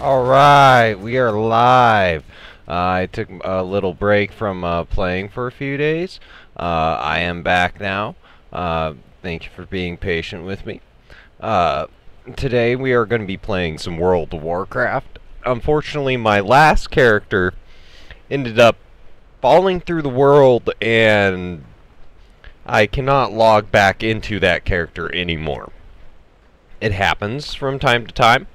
Alright, we are live. I took a little break from playing for a few days. I am back now. Thank you for being patient with me. Today we are going to be playing some World of Warcraft. Unfortunately, my last character ended up falling through the world, and I cannot log back into that character anymore. It happens from time to time.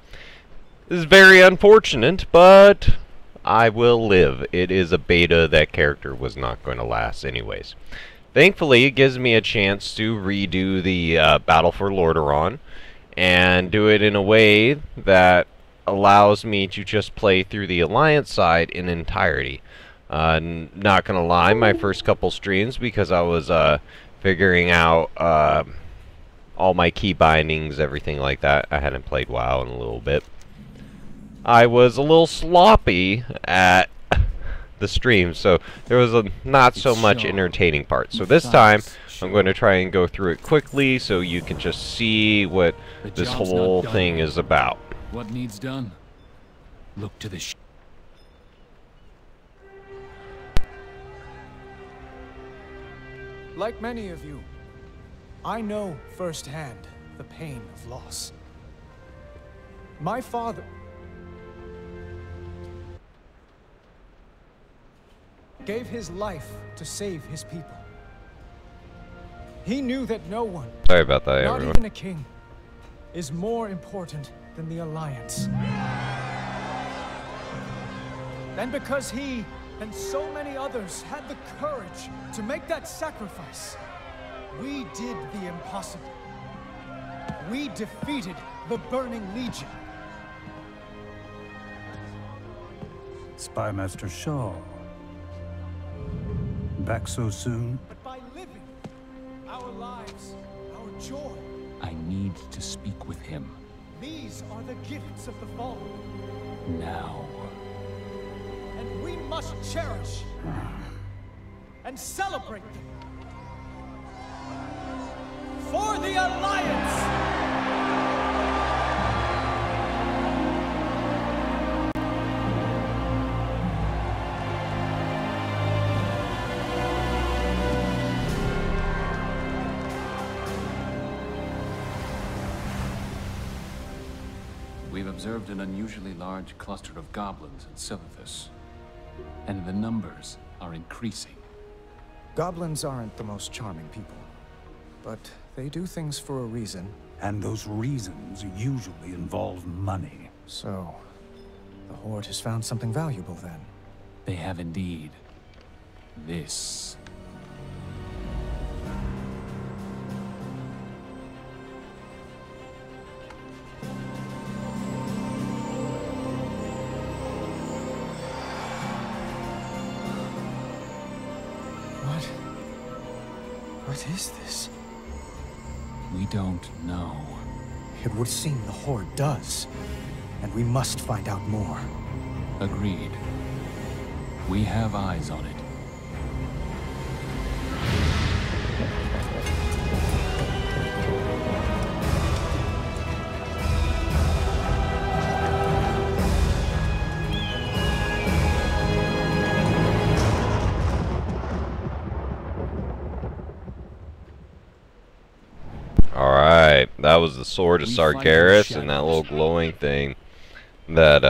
This is very unfortunate, but I will live. It is a beta. That character was not going to last anyways. Thankfully, it gives me a chance to redo the Battle for Lordaeron and do it in a way that allows me to just play through the Alliance side in entirety. Not gonna lie, my first couple streams, because I was figuring out all my key bindings, everything like that. I hadn't played WoW in a little bit. I was a little sloppy at the stream, so there was a not so much entertaining part. So this time, I'm going to try and go through it quickly so you can just see what this whole thing is about. What needs done? Look to the Like many of you, I know firsthand the pain of loss. My father gave his life to save his people. He knew that no one, sorry about that, not everyone. even a king, is more important than the Alliance. And because he and so many others had the courage to make that sacrifice, we did the impossible. We defeated the Burning Legion. Spymaster Shaw. Back so soon? But by living our lives, our joy, I need to speak with him. these are the gifts of the fallen. Now. And we must cherish and celebrate them. For the Alliance! We've observed an unusually large cluster of goblins in Silithus, and the numbers are increasing. Goblins aren't the most charming people, but they do things for a reason. And those reasons usually involve money. So, the Horde has found something valuable then. They have indeed. This. What is this? We don't know. It would seem the Horde does, and we must find out more. Agreed. We have eyes on it. Alright, that was the Sword of Sargeras and that little glowing thing that,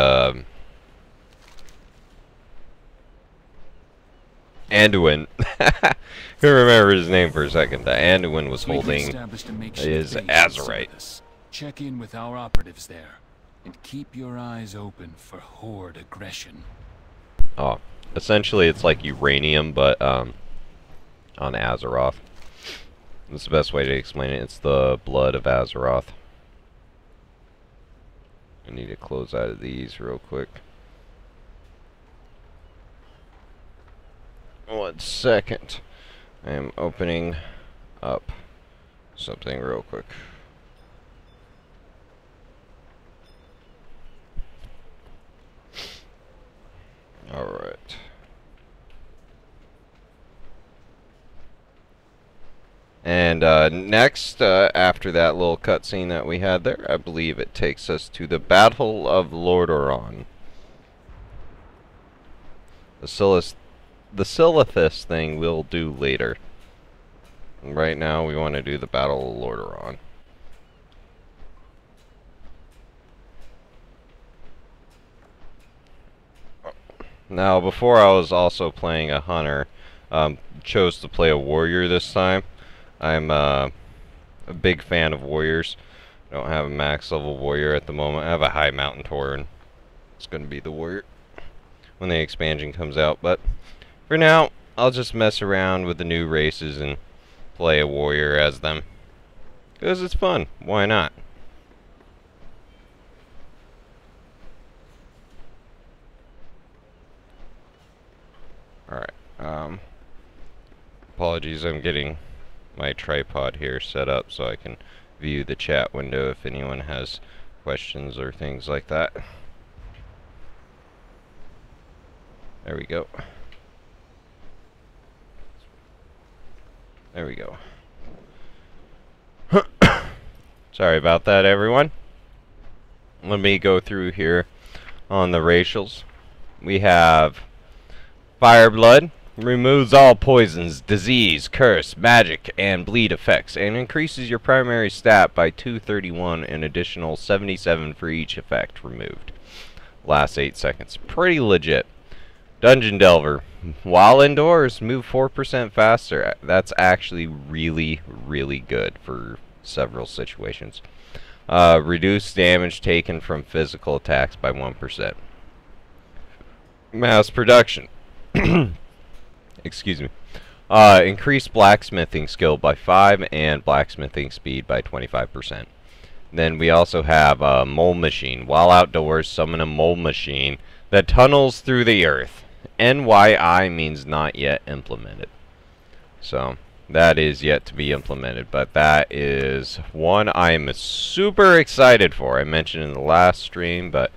Anduin, couldn't remember his name for a second, that Anduin was holding is Azerite. Check in with our operatives there, and keep your eyes open for Horde aggression. Oh, essentially it's like uranium, but, on Azeroth. That's the best way to explain it. It's the blood of Azeroth. I need to close out of these real quick. 1 second. I am opening up something real quick. Alright. And next, after that little cutscene that we had there, I believe it takes us to the Battle of Lordaeron. The Silithus thing we'll do later. Right now, we want to do the Battle of Lordaeron. Now, before I was also playing a hunter, chose to play a warrior this time. I'm a big fan of warriors. I don't have a max level warrior at the moment. I have a high mountain tauren. It's going to be the warrior when the expansion comes out. But for now, I'll just mess around with the new races and play a warrior as them. Because it's fun. Why not? Alright. Apologies, I'm getting my tripod here set up so I can view the chat window if anyone has questions or things like that. There we go. There we go. Sorry about that, everyone. Let me go through here on the racials. We have Fireblood. Removes all poisons, disease, curse, magic, and bleed effects, and increases your primary stat by 231 and additional 77 for each effect removed. Lasts 8 seconds. Pretty legit. Dungeon Delver. While indoors, move 4% faster. That's actually really, really good for several situations. Reduce damage taken from physical attacks by 1%. Mass production. Excuse me. Increase blacksmithing skill by 5 and blacksmithing speed by 25%. Then we also have a mole machine. While outdoors, summon a mole machine that tunnels through the earth. NYI means not yet implemented. So, that is yet to be implemented. But that is one I am super excited for. I mentioned in the last stream, but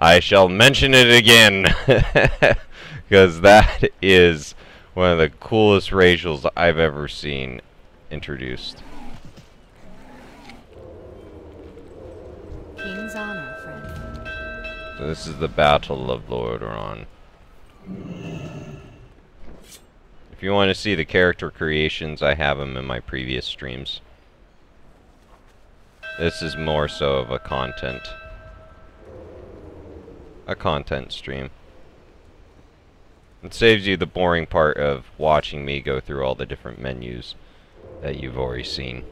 I shall mention it again. Because that is one of the coolest racials I've ever seen introduced. King's honor, friend. So this is the Battle of Lordaeron. If you want to see the character creations, I have them in my previous streams. This is more so of a content stream. It saves you the boring part of watching me go through all the different menus that you've already seen.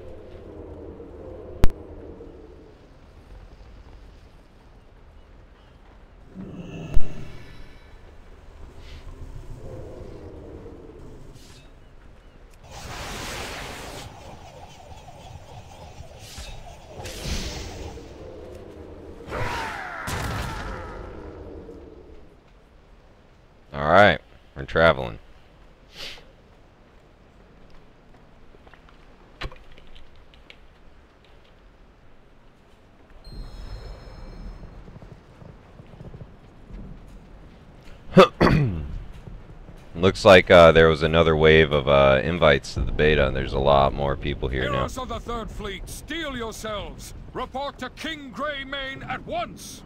Alright, we're traveling. Looks like there was another wave of invites to the beta, and there's a lot more people here now. Heroes of the Third Fleet, steel yourselves! Report to King Greymane at once!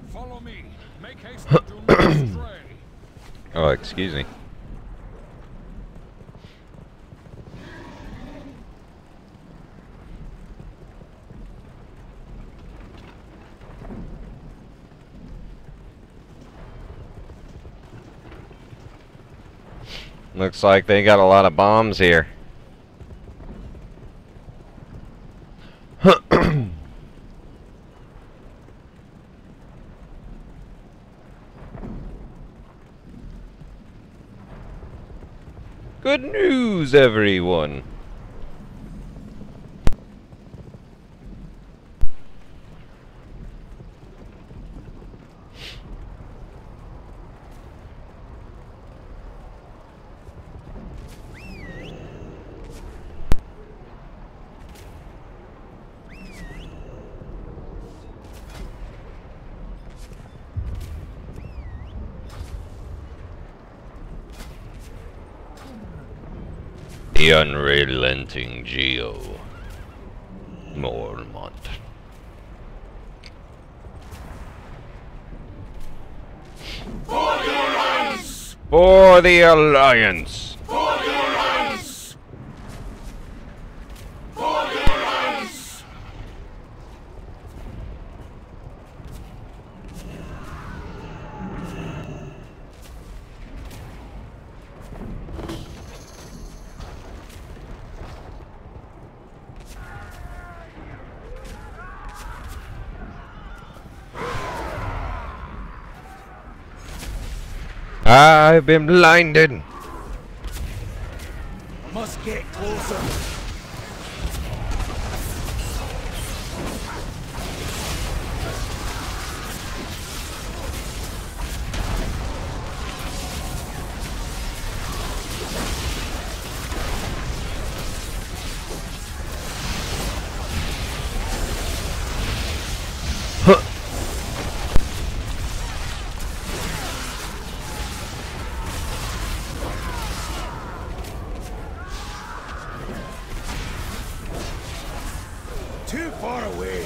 Follow me. Make haste to do not stray. Oh, excuse me. Looks like they got a lot of bombs here. Good news, everyone! The unrelenting Geo. Mormont. For the Alliance! For the Alliance! For the Alliance! For the Alliance! I've been blinded. I must get closer. Too far away.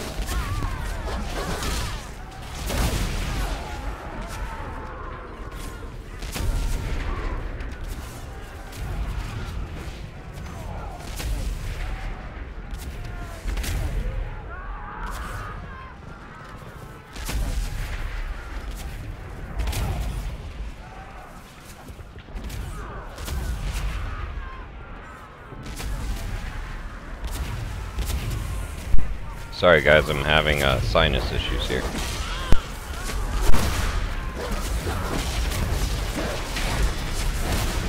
Sorry guys, I'm having sinus issues here.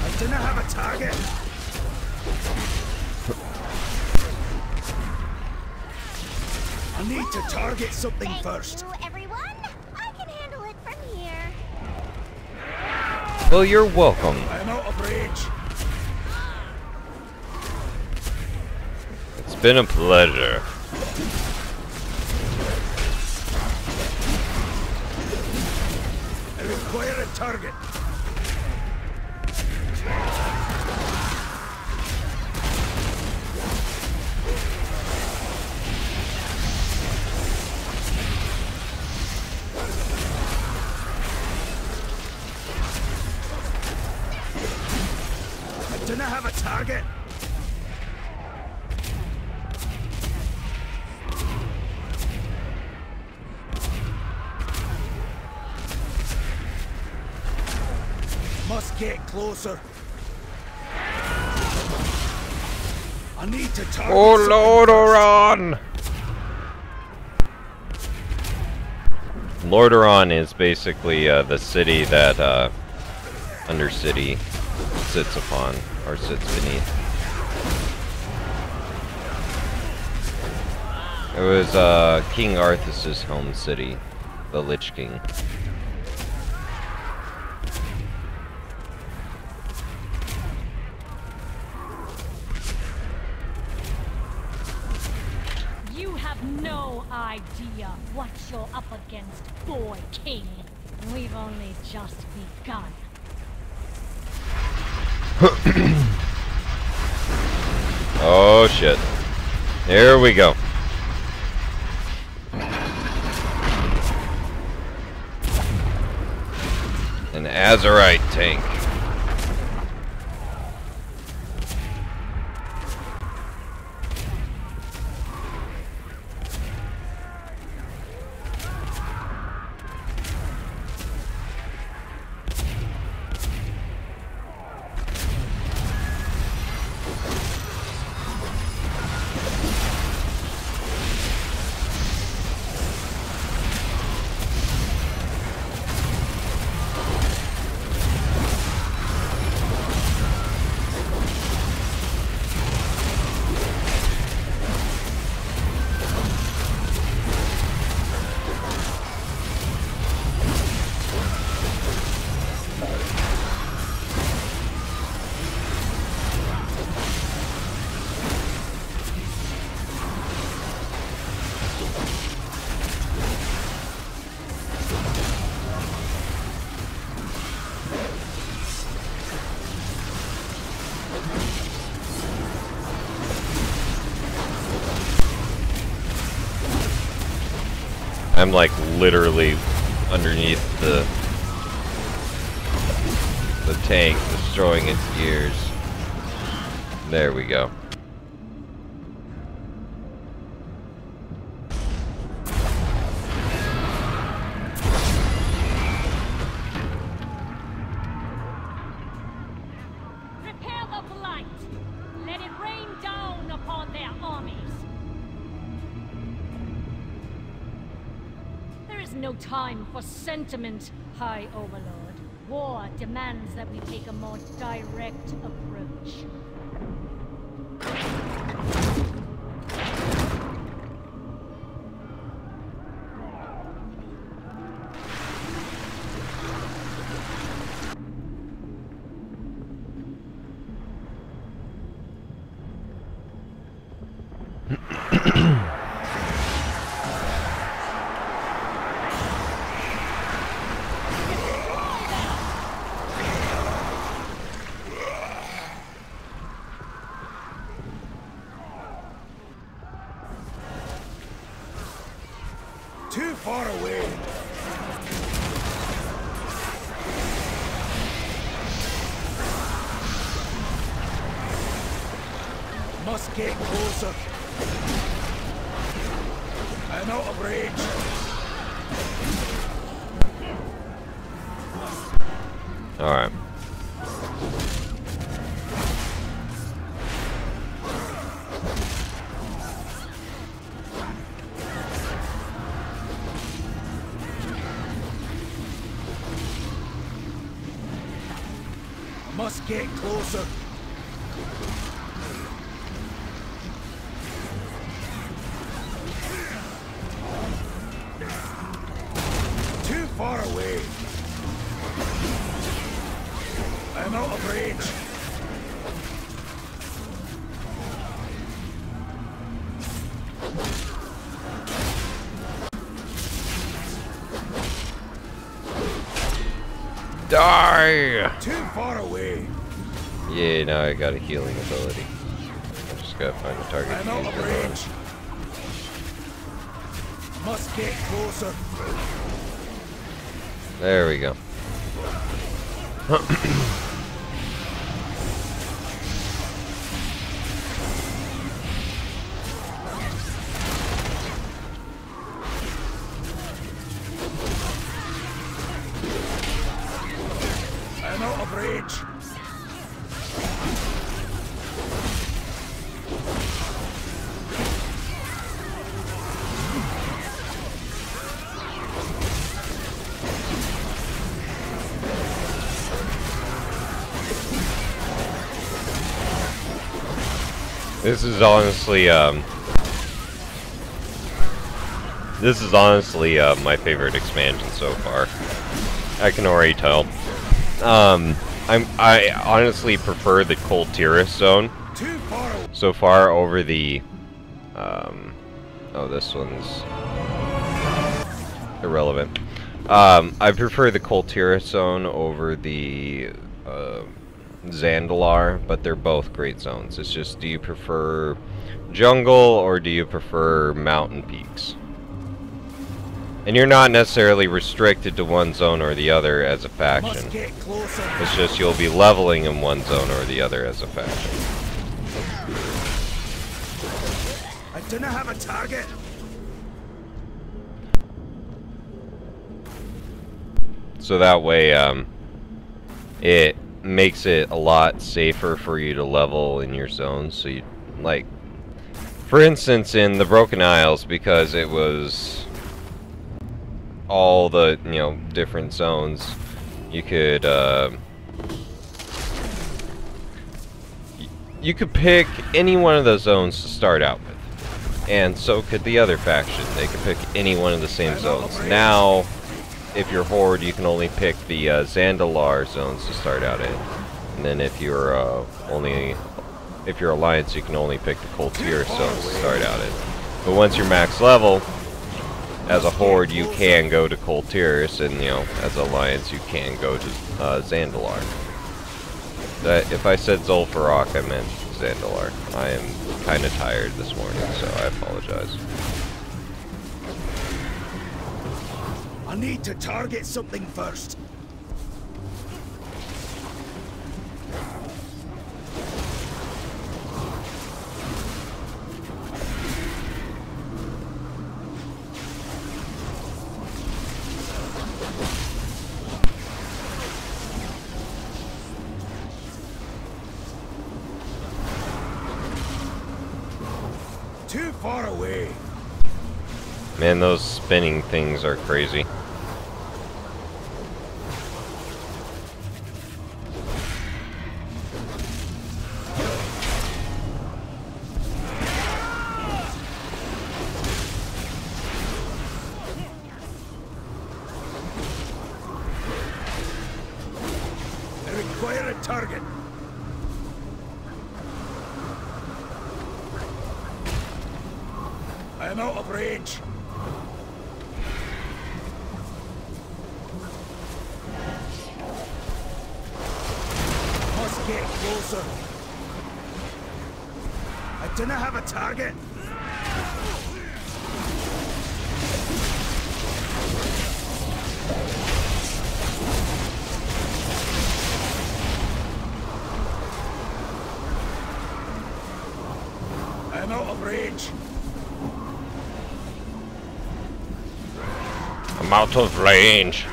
I do not have a target. I need to target something first. Thank you, everyone. I can handle it from here. Well, you're welcome. I am out of range. It's been a pleasure. I require a target. I do not have a target. Must get closer. I need to target Oh, something Lordaeron! Lordaeron is basically the city that Undercity sits upon, or sits beneath. It was King Arthas's home city, the Lich King. You have no idea what you're up against, boy king. We've only just begun. Oh shit. Here we go. An Azerite tank. I'm like literally underneath the tank, destroying its gears. There we go. Prepare the blight. Let it rain down upon their armies. There is no time for sentiment, High Overlord. War demands that we take a more direct approach. Too far away. Must get closer. I'm out of range. Alright. Must get closer. Too far away. I'm out of range. Die! Too far away. Yeah, now I got a healing ability. I just gotta find the target. I'm out of range. Must get closer. There we go. I'm out of range. This is honestly, my favorite expansion so far. I can already tell. I honestly prefer the Kul Tiras zone so far over the, oh, this one's irrelevant. I prefer the Kul Tiras zone over the, Zandalar, but they're both great zones. It's just, do you prefer jungle or do you prefer mountain peaks? And you're not necessarily restricted to one zone or the other as a faction. It's just you'll be leveling in one zone or the other as a faction. I didn't have a target. So that way, it makes it a lot safer for you to level in your zones. So you, like, for instance, in the Broken Isles, because it was all the, you know, different zones, you could, you could pick any one of those zones to start out with. And so could the other faction. They could pick any one of the same zones. Now, if you're Horde, you can only pick the Zandalar zones to start out in. And then if you're Alliance, you can only pick the Kul Tiras zones to start out in. But once you're max level, as a Horde, you can go to Kul Tiras, and, you know, as Alliance, you can go to Zandalar. If I said Zul'Farrak, I meant Zandalar. I am kind of tired this morning, so I apologize. I need to target something first. Too far away. Man, those spinning things are crazy. I require a target. I am out of range. Must get closer. I do not have a target. I am out of range. I'm out of range.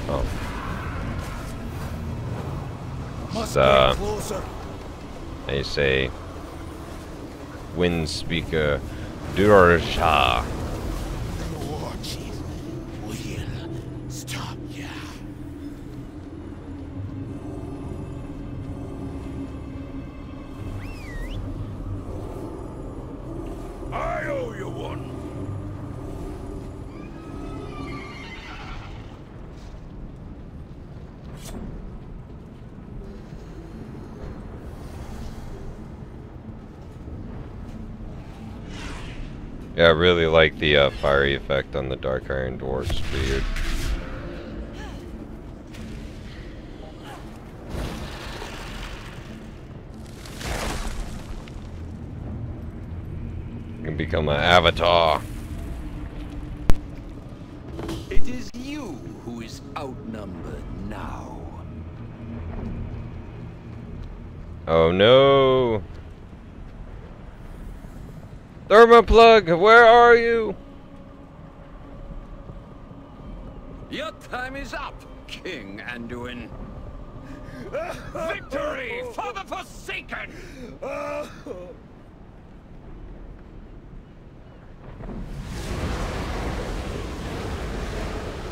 Oh. Must get closer. They say wind speaker Durasha. The warchief will stop ya. I owe you one. Yeah, I really like the fiery effect on the Dark Iron Dwarf's beard. You can become an avatar. It is you who is outnumbered now. Oh no! Thermoplug, where are you? Your time is up, King Anduin. Victory for the Forsaken!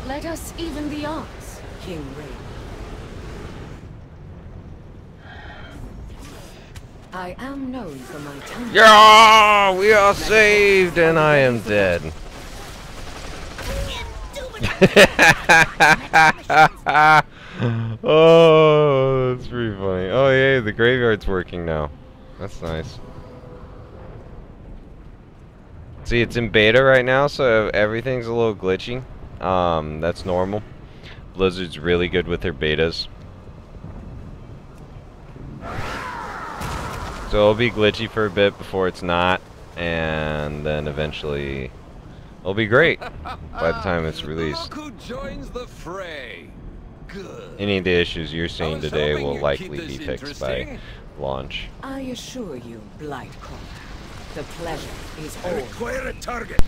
Let us even the odds, King Ray. I am known for my tongue. Yeah, we are saved, and I am dead. Oh, that's pretty funny. Oh, yeah, the graveyard's working now. That's nice. See, it's in beta right now, so everything's a little glitchy. That's normal. Blizzard's really good with their betas. So it'll be glitchy for a bit before it's not, and then eventually it'll be great by the time it's released. Look who joins the fray. Good. Any of the issues you're seeing today will you'd likely keep be this fixed by interesting. launch. I assure you, Blightcaller, the pleasure is I all. require a target.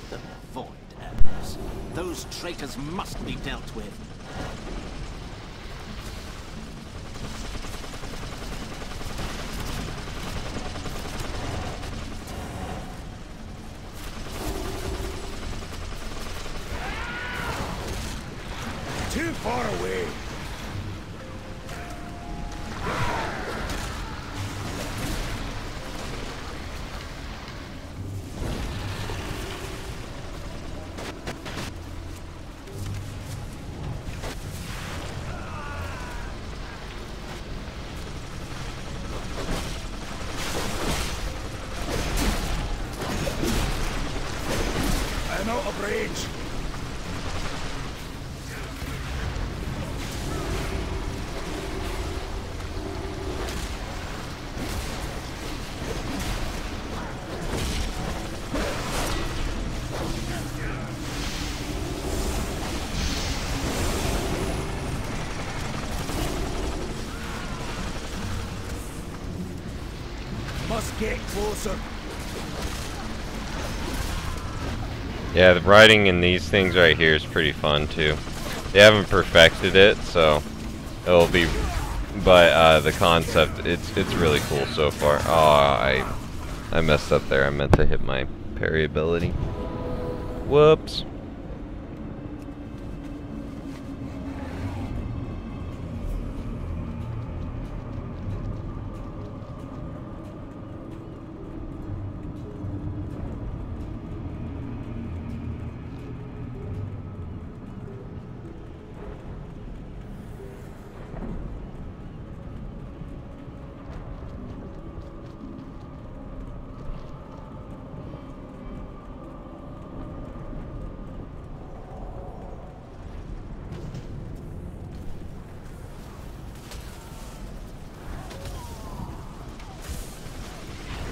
The Void Elders. Those traitors must be dealt with. Too far away. I'm out of range. get closer. Yeah, the writing in these things right here is pretty fun too. They haven't perfected it, so it'll be, but the concept, it's really cool so far. Oh, I messed up there. I meant to hit my parry ability. Whoops.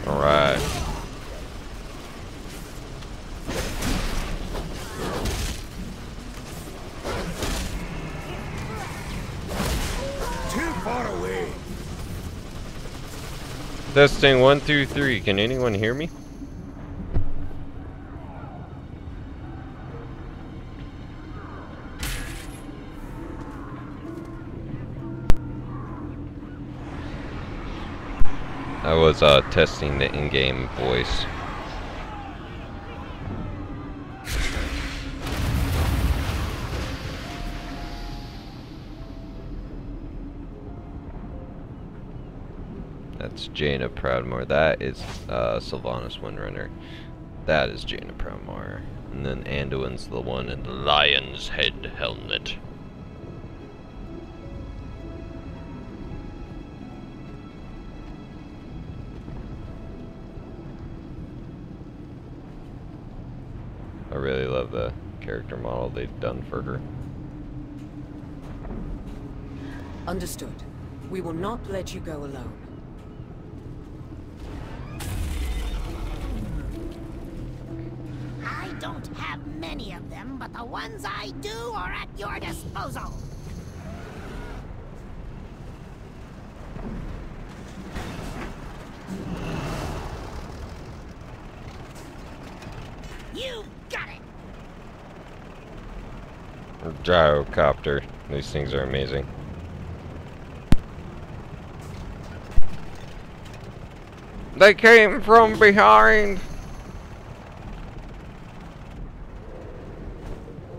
Alright. Too far away. Testing 1, 2, 3. Can anyone hear me? I was testing the in-game voice. That's Jaina Proudmoore. That is Sylvanas Windrunner. That is Jaina Proudmoore. And then Anduin's the one in the lion's head helmet. I really love the character model they've done for her. Understood. We will not let you go alone. I don't have many of them, but the ones I do are at your disposal. You got it. Gyrocopter. These things are amazing. They came from behind.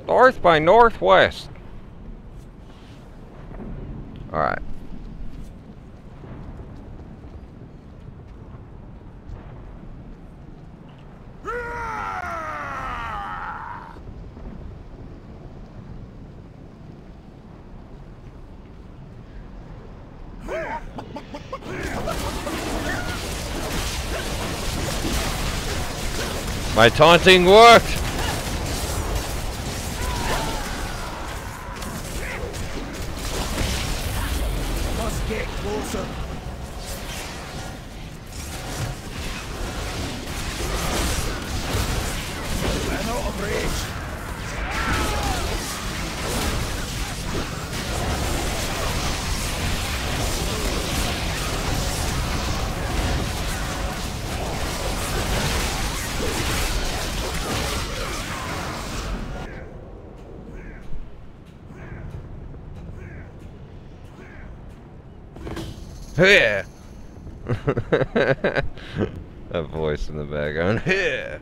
North by northwest. Alright. My taunting worked! Must get closer. I'm out of range. Yeah. That voice in the background. Yeah.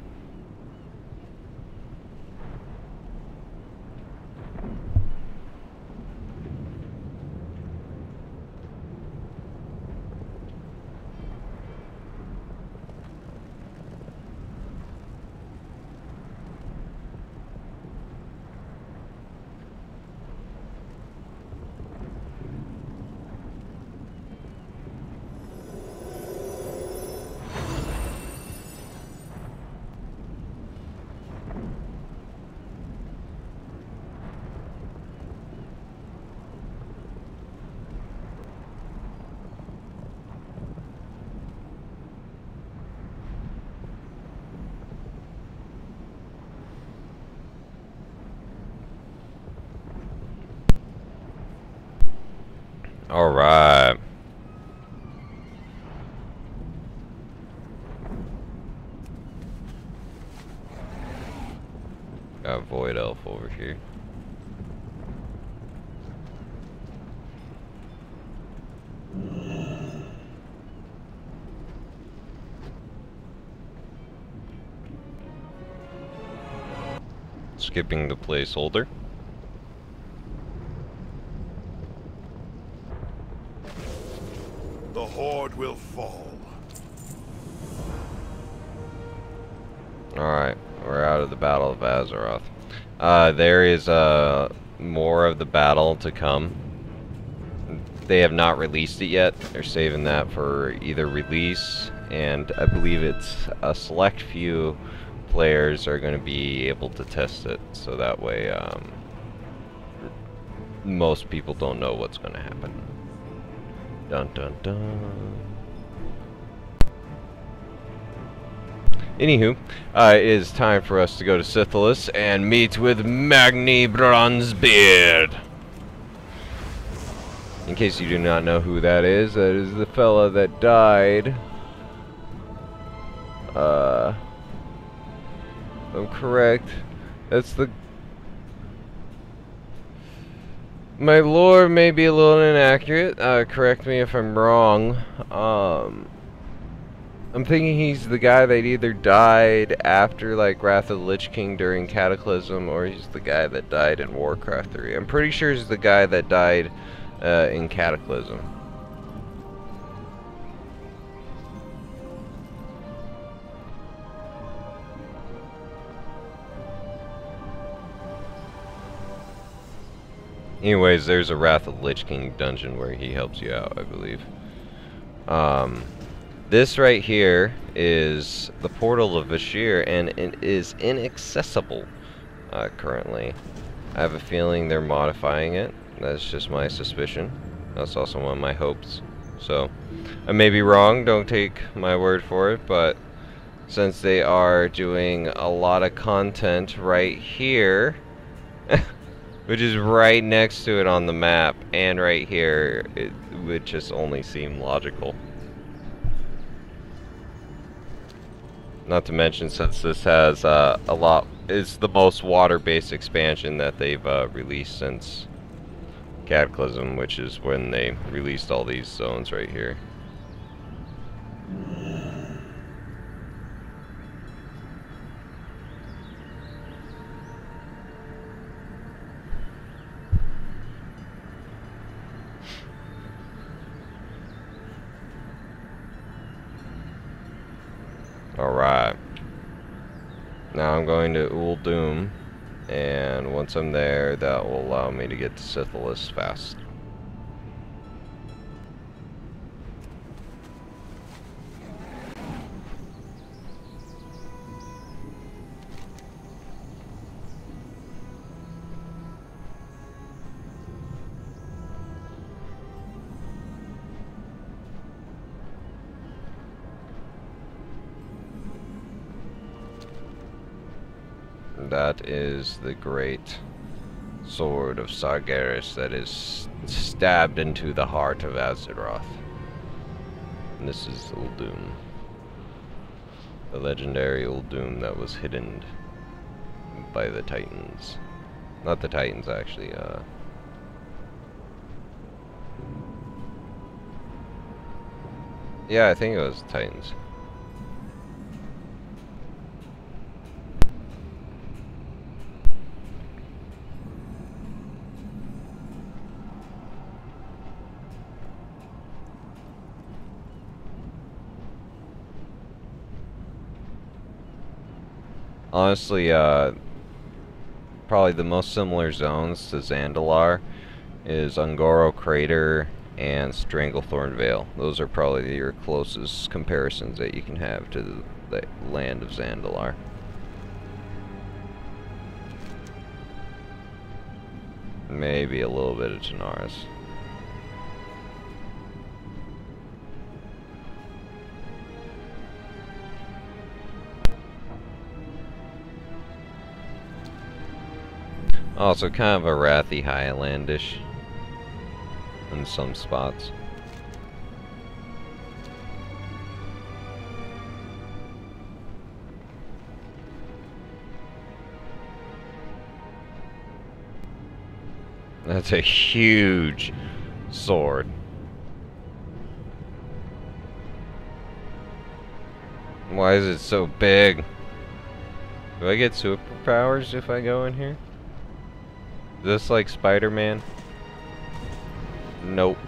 All right. Got a Void Elf over here. Skipping the placeholder. The Horde will fall. Alright, we're out of the Battle of Azeroth. There is more of the battle to come. They have not released it yet. They're saving that for either release, and I believe it's a select few players are going to be able to test it, so that way most people don't know what's going to happen. Dun dun dun. Anywho, it is time for us to go to Syphilis and meet with Magni Bronzebeard. In case you do not know who that is the fella that died. If I'm correct, that's the... My lore may be a little inaccurate, correct me if I'm wrong. I'm thinking he's the guy that either died after, like, Wrath of the Lich King during Cataclysm, or he's the guy that died in Warcraft 3. I'm pretty sure he's the guy that died in Cataclysm. Anyways, there's a Wrath of the Lich King dungeon where he helps you out, I believe. This right here is the Portal of Vashir, and it is inaccessible currently. I have a feeling they're modifying it. That's just my suspicion. That's also one of my hopes. So, I may be wrong, don't take my word for it, but since they are doing a lot of content right here, which is right next to it on the map, and right here, it would just only seem logical. Not to mention, since this has it's the most water-based expansion that they've released since Cataclysm, which is when they released all these zones right here. Alright. Now I'm going to Uldum, and once I'm there, that will allow me to get to Syphilis fast. That is the great sword of Sargeras that is stabbed into the heart of Azeroth. And this is Uldum. The legendary Uldum that was hidden by the Titans. Not the Titans, actually. Yeah, I think it was the Titans. Honestly, probably the most similar zones to Zandalar is Ungoro Crater and Stranglethorn Vale. Those are probably your closest comparisons that you can have to the land of Zandalar. Maybe a little bit of Tanaris. Also kind of a Wrathy Highlandish in some spots. That's a huge sword. Why is it so big? Do I get superpowers if I go in here? Is this like Spider-Man? Nope.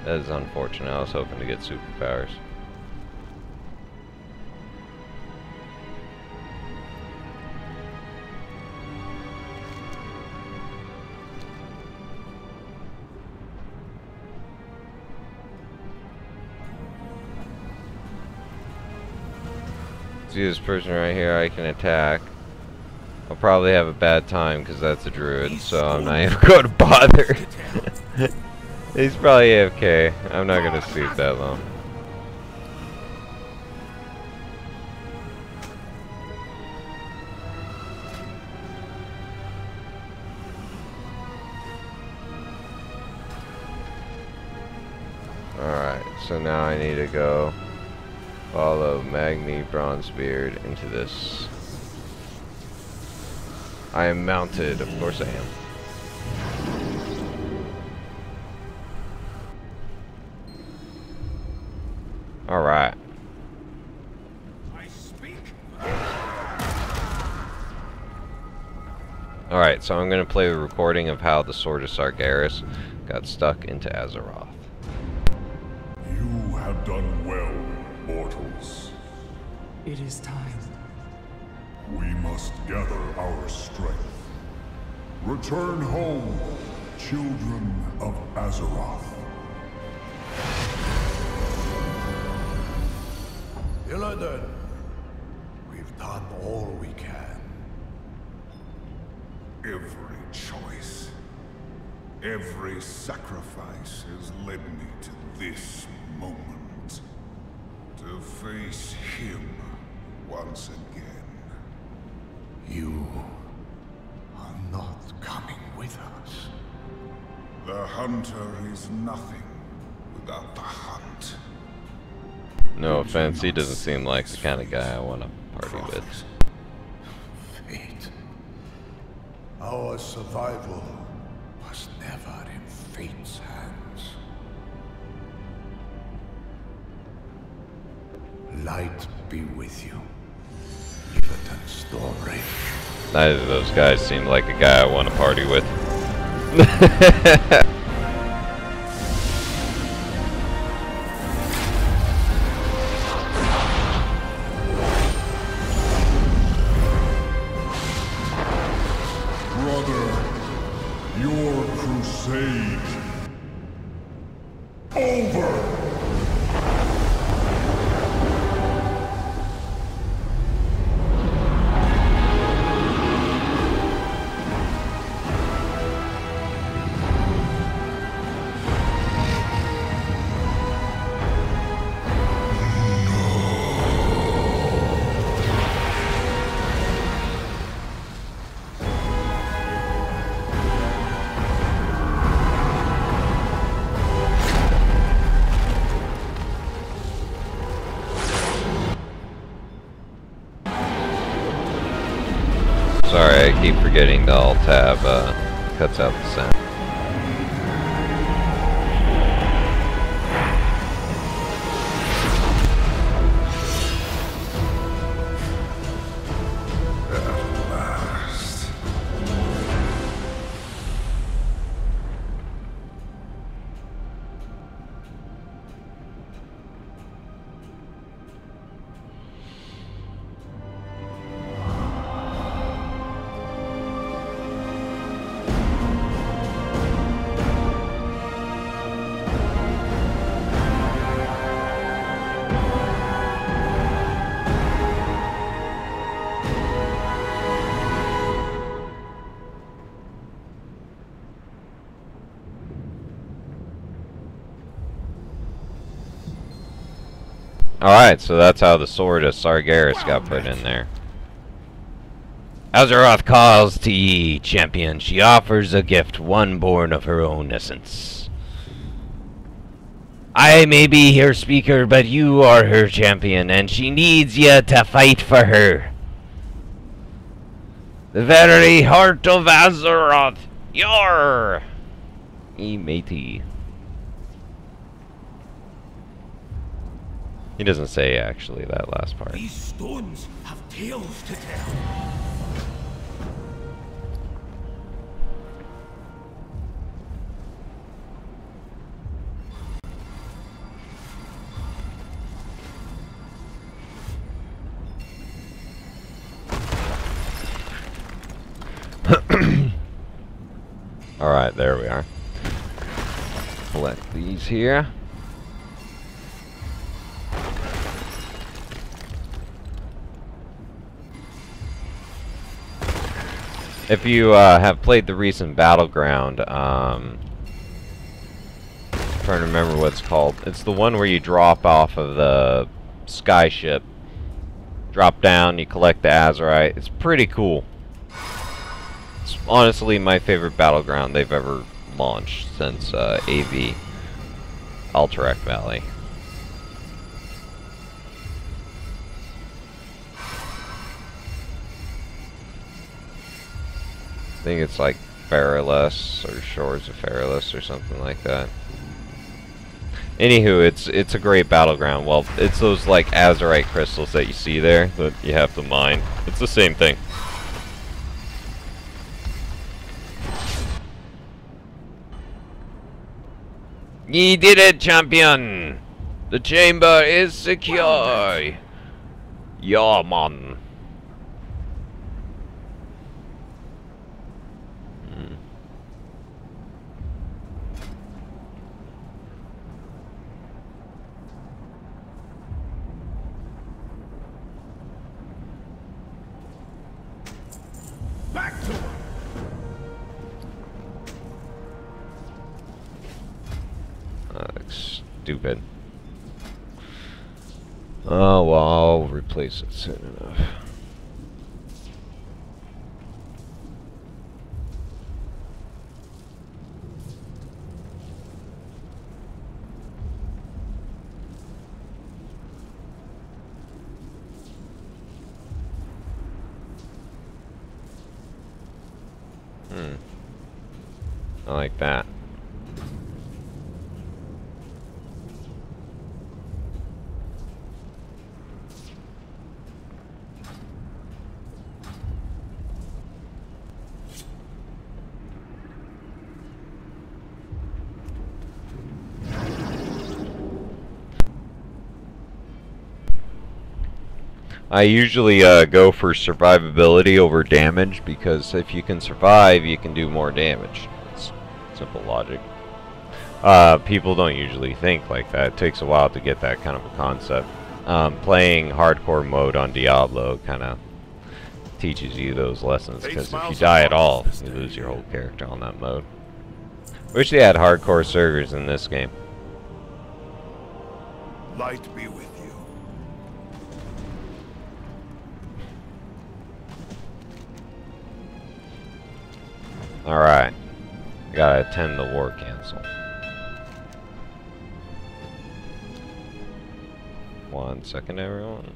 That is unfortunate. I was hoping to get superpowers. See this person right here, I can attack. I'll probably have a bad time because that's a druid, so I'm not even going to bother. He's probably AFK. I'm not going to sleep that long. Alright, so now I need to go follow Magni Bronzebeard into this. I am mounted, of course I am. Alright. Alright, so I'm gonna play a recording of how the Sword of Sargeras got stuck into Azeroth. You have done well, mortals. It is time. We must gather our strength. Return home, children of Azeroth. Illidan, we've done all we can. Every choice, every sacrifice has led me to this moment. To face him once again. You are not coming with us. The hunter is nothing without the hunt. No offense, he doesn't seem like the kind of guy I want to party with. Fate. Our survival was never in fate's hands. Light be with you. Illidan Stormreign. Neither of those guys seem like a guy I want to party with. Brother, your crusade over! Sorry, I keep forgetting the alt tab cuts out the sound. At last. Alright, so that's how the Sword of Sargeras got put in there. Azeroth calls to ye, champion. She offers a gift, one born of her own essence. I may be her speaker, but you are her champion, and she needs ye to fight for her. The very heart of Azeroth, Yar! Matey. He doesn't say actually that last part. These stones have tales to tell. Alright, there we are. Collect these here. If you have played the recent Battleground, trying to remember what it's called. It's the one where you drop off of the sky ship, drop down, you collect the Azerite. It's pretty cool. It's honestly my favorite Battleground they've ever launched since AV, Alterac Valley. I think it's like Faraless or Shores of Faraless or something like that. Anywho, it's a great Battleground. Well, it's those like Azerite crystals that you see there that you have to mine. It's the same thing. Ye did it, champion! The chamber is secure! Yeah, man. Back to work. Stupid. Oh, well, I'll replace it soon enough. I like that. I usually go for survivability over damage, because if you can survive, you can do more damage. It's simple logic. People don't usually think like that. It takes a while to get that kind of a concept. Playing hardcore mode on Diablo kind of teaches you those lessons, because if you die at all, you lose your whole character on that mode. Wish they had hardcore servers in this game. Light be with you. Alright. Gotta attend the war council. 1 second, everyone.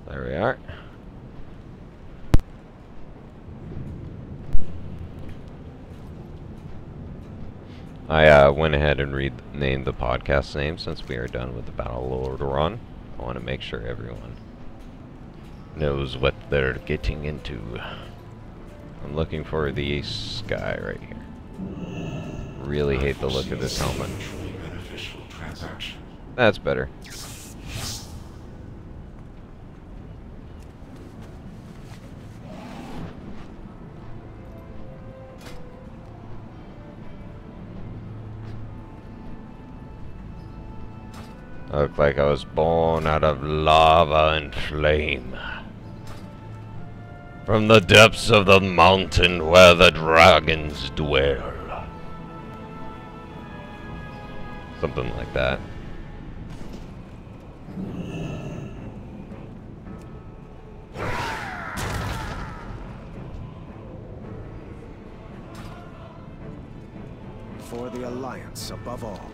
There we are. I went ahead and renamed the podcast name since we are done with the Battle of Lordaeron. I want to make sure everyone knows what they're getting into. I'm looking for the sky right here. Really hate the look of this helmet. That's better. I look like I was born out of lava and flame. From the depths of the mountain where the dragons dwell. Something like that. for the Alliance above all.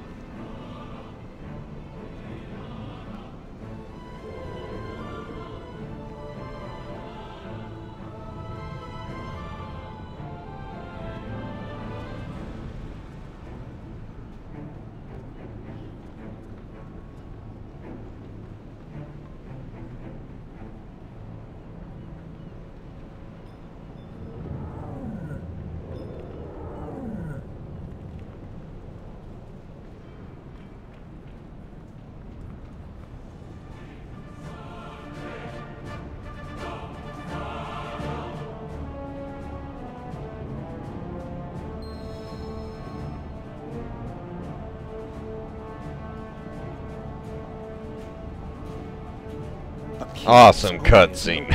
Awesome cutscene.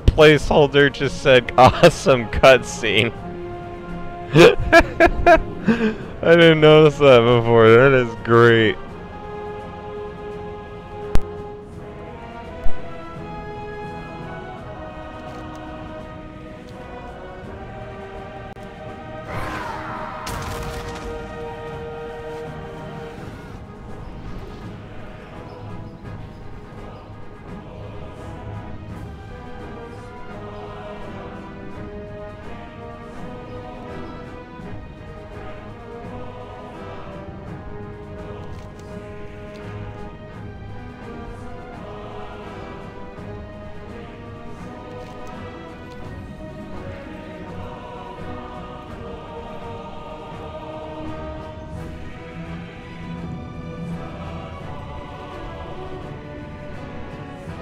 Placeholder just said awesome cutscene. I didn't notice that before. That is great.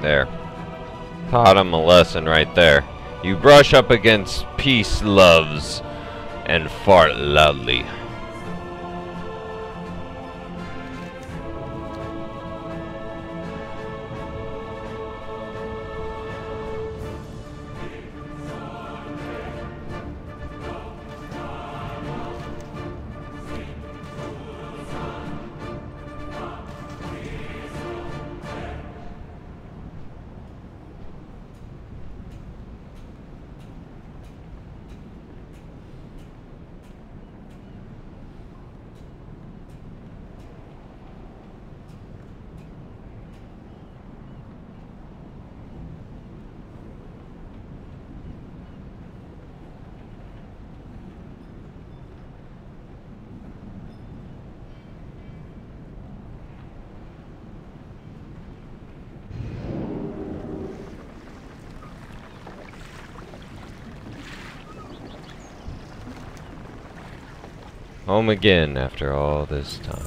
There. Taught him a lesson right there. You brush up against peace loves and fart loudly. Home again after all this time.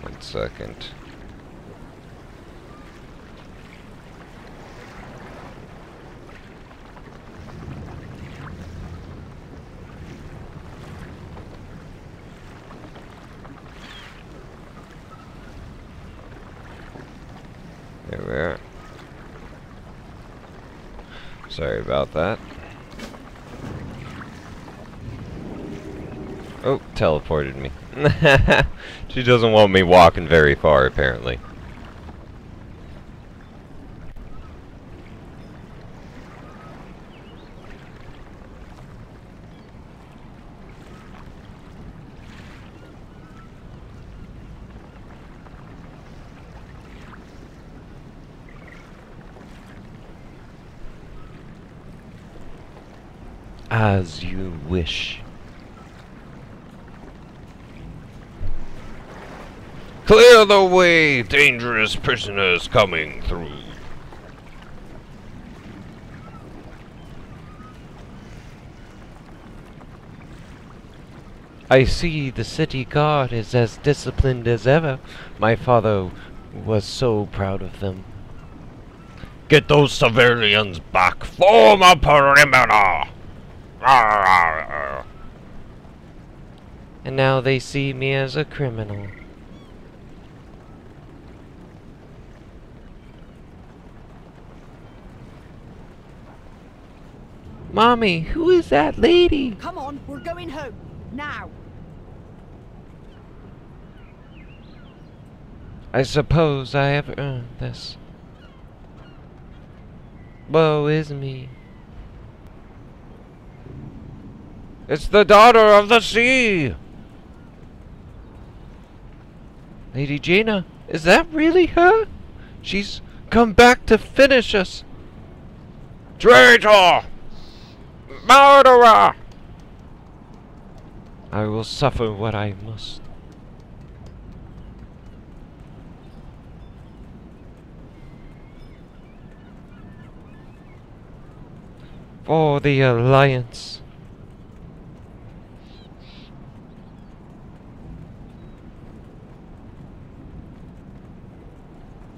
One second. There we are. Sorry about that. Oh, teleported me. She doesn't want me walking very far, apparently. As you wish. Clear the way, dangerous prisoners coming through. I see the city guard is as disciplined as ever. My father was so proud of them. Get those civilians back. Form a perimeter. And now they see me as a criminal. Mommy, who is that lady? Come on, we're going home. Now! I suppose I have earned this. Woe is me. It's the daughter of the sea! Lady Jaina, is that really her? She's come back to finish us. Traitor! Murderer! I will suffer what I must. For the Alliance.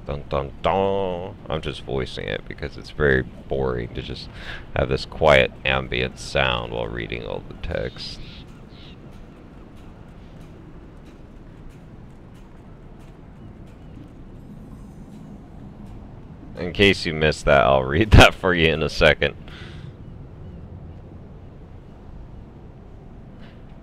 Dun dun dun. I'm just voicing it because it's very boring to just have this quiet ambient sound while reading all the text. In case you missed that, I'll read that for you in a second.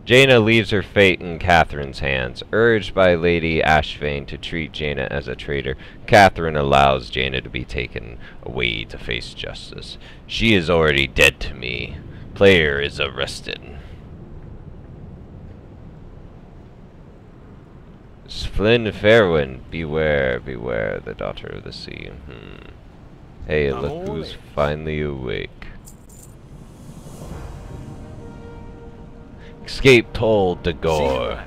Jaina leaves her fate in Catherine's hands. Urged by Lady Ashvane to treat Jaina as a traitor, Catherine allows Jaina to be taken away to face justice. She is already dead to me. Player is arrested. Flynn Fairwind, beware, beware, the daughter of the sea. Hey, look who's finally awake. Escape told to Gore.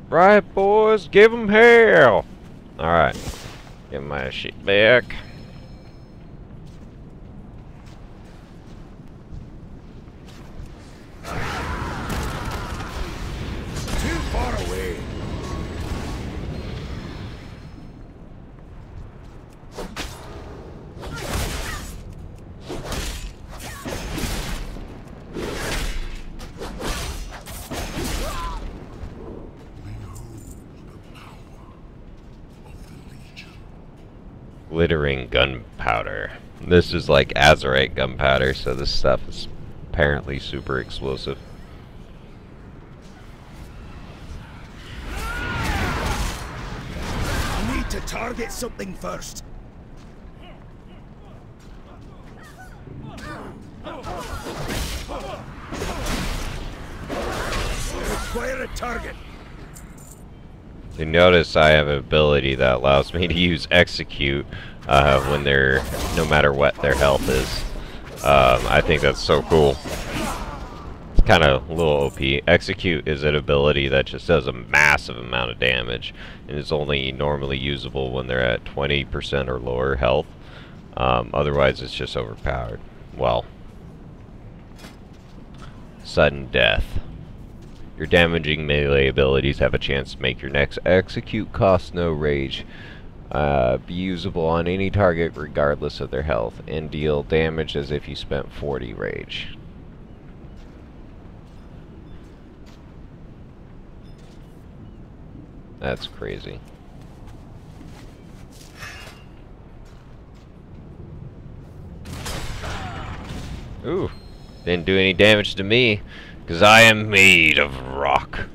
Right, boys, give 'em hell. Alright, get my shit back. Too far away. Glittering gunpowder. This is like Azerite gunpowder, so this stuff is apparently super explosive. I need to target something first. Require a target. You notice I have an ability that allows me to use execute when they're, no matter what their health is. I think that's so cool. It's kind of a little OP. Execute is an ability that just does a massive amount of damage and is only normally usable when they're at 20% or lower health. Otherwise it's just overpowered. Well, sudden death. Your damaging melee abilities have a chance to make your next execute cost no rage. Be usable on any target regardless of their health, and deal damage as if you spent 40 rage. That's crazy. Ooh, didn't do any damage to me. Because I am made of rock.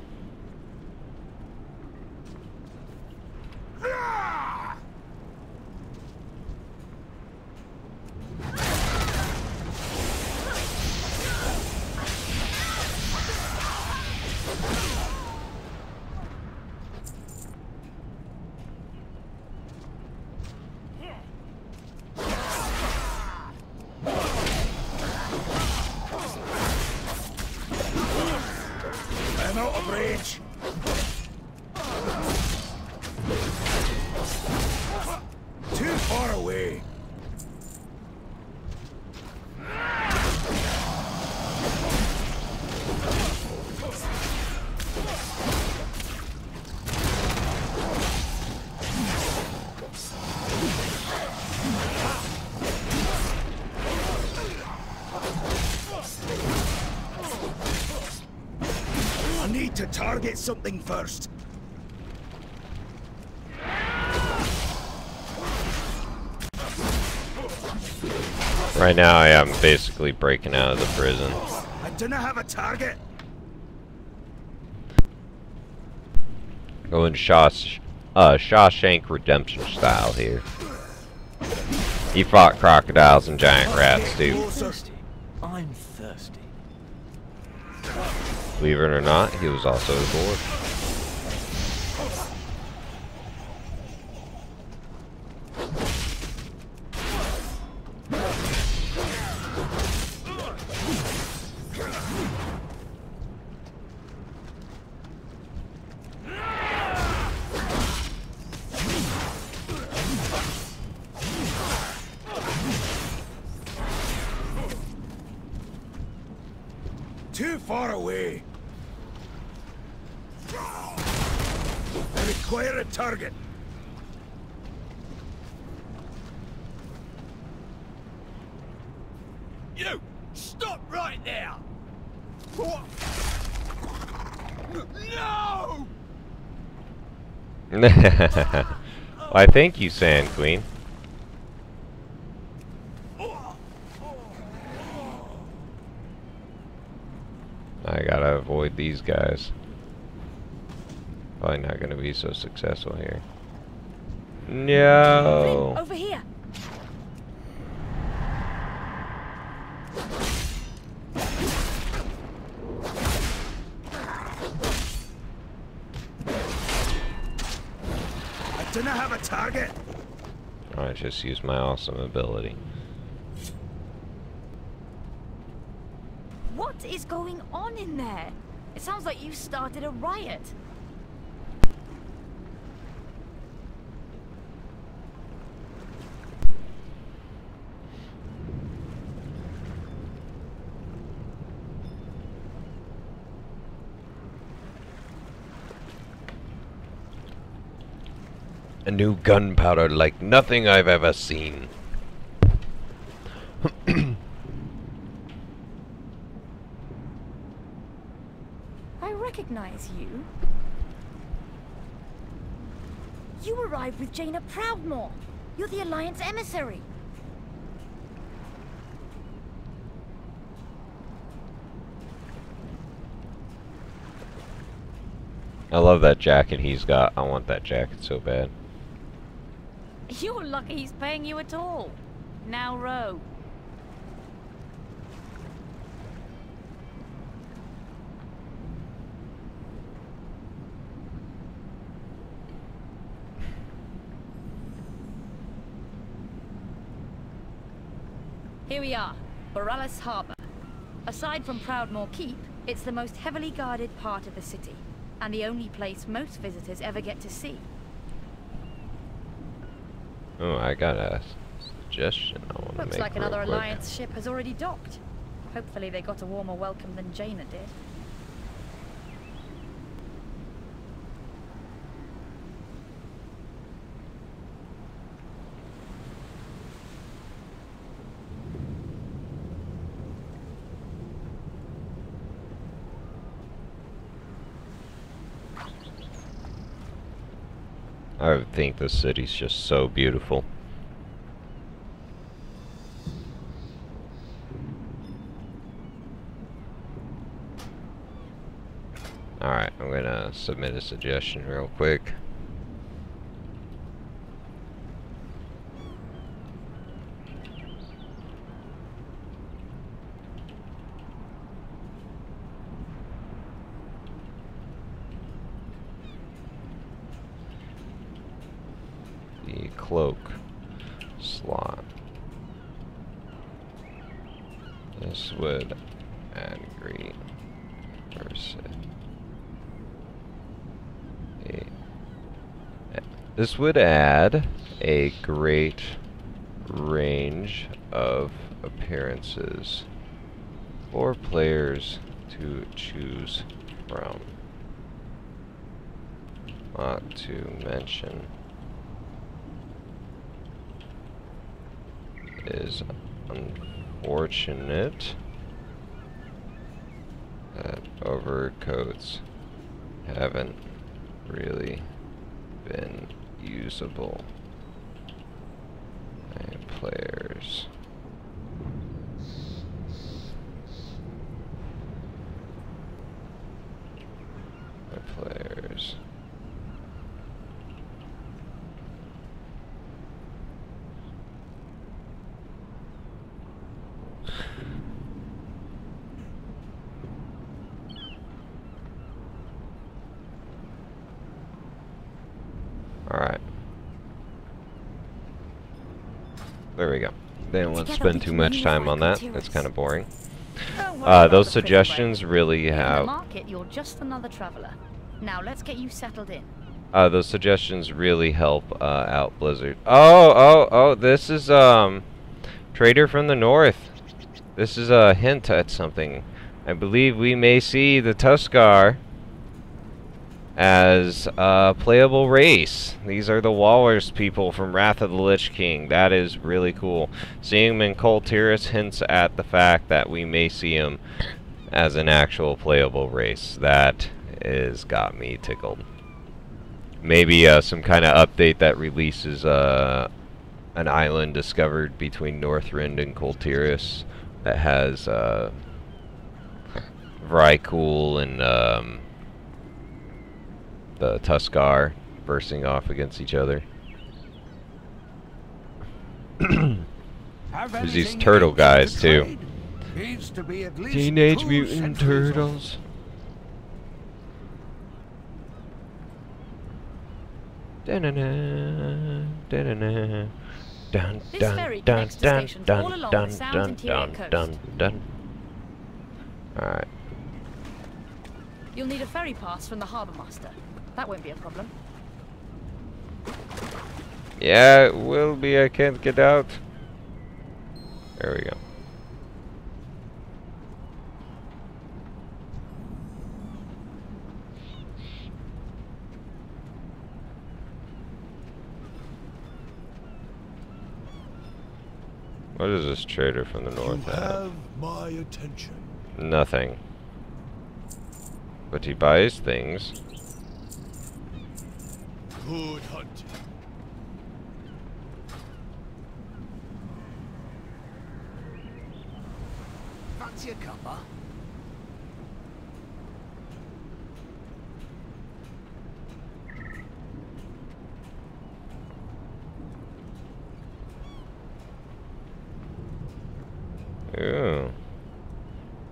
I'm out of range. to target something first. Right now I am basically breaking out of the prison. I do not have a target. Going Shawshank Redemption style here. He fought crocodiles and giant rats too. I'm thirsty. Believe it or not, he was also a dwarf. Too far away. I require a target. You! Stop right there! No! Why, thank you, Sand Queen. I gotta avoid these guys. Probably not gonna be so successful here. No. Over here. I do not have a target. I just use my awesome ability. What is going on in there? It sounds like you started a riot. A new gunpowder like nothing I've ever seen. I recognize you. You arrived with Jaina Proudmoore. You're the Alliance emissary. I love that jacket he's got. I want that jacket so bad. You're lucky he's paying you at all. Now row. Here we are, Borealis Harbor. Aside from Proudmoore Keep, it's the most heavily guarded part of the city, and the only place most visitors ever get to see. Oh, I got a suggestion I want to make. Looks like another real quick. Alliance ship has already docked. Hopefully they got a warmer welcome than Jaina did. I think the city's just so beautiful. Alright, I'm gonna submit a suggestion real quick. The cloak slot. This would add great This would add a great range of appearances for players to choose from. Not to mention, it is unfortunate that overcoats haven't really been usable. And players. Players. Alright. There we go. Didn't want to spend too much time on that. That's kind of boring. Those suggestions really have... In the market, you're just another traveler. Now let's get you settled in. Those suggestions really help out Blizzard. Oh, this is Trader from the North. This is a hint at something. I believe we may see the Tuskar as a playable race. These are the Walrus people from Wrath of the Lich King. That is really cool. Seeing them in Kul Tiras hints at the fact that we may see them as an actual playable race. That is got me tickled. Maybe some kind of update that releases an island discovered between Northrend and Kul Tiras that has Vrykul and the Tuskar bursting off against each other. There's these turtle guys too. Teenage Mutant Turtles. Dun dun dun dun dun dun dun dun dun. Alright. You'll need a ferry pass from the harbour master. That won't be a problem. Yeah, it will be. I can't get out. There we go. What does this trader from the north have? My attention. Nothing. But he buys things. Good hunting. Fancy a cuppa? Ooh.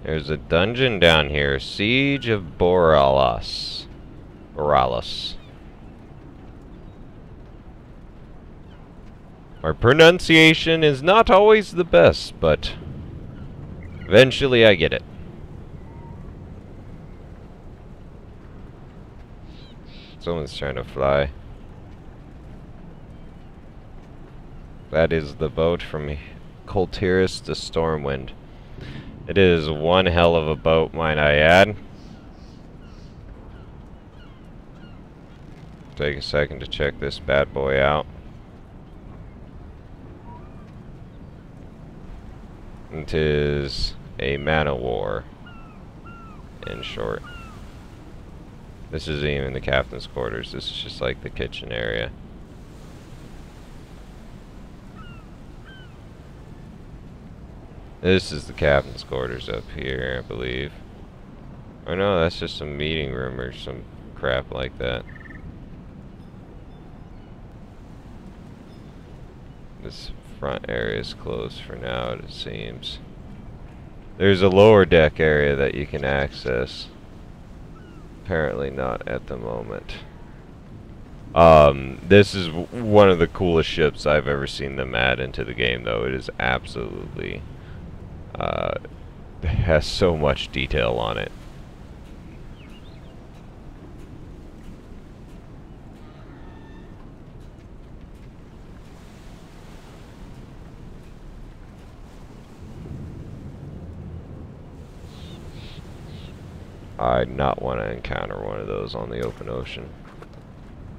There's a dungeon down here. Siege of Boralos. My pronunciation is not always the best, but eventually I get it. Someone's trying to fly. That is the boat from Kul Tiras to Stormwind. It is one hell of a boat, might I add. Take a second to check this bad boy out. It is a man of war, in short. This isn't even the captain's quarters, this is just like the kitchen area. This is the captain's quarters up here, I believe. Or no, that's just some meeting room or some crap like that. This front area is closed for now, it seems. There's a lower deck area that you can access. Apparently not at the moment. This is one of the coolest ships I've ever seen them add into the game, though. It is absolutely... has so much detail on it. I'd not want to encounter one of those on the open ocean.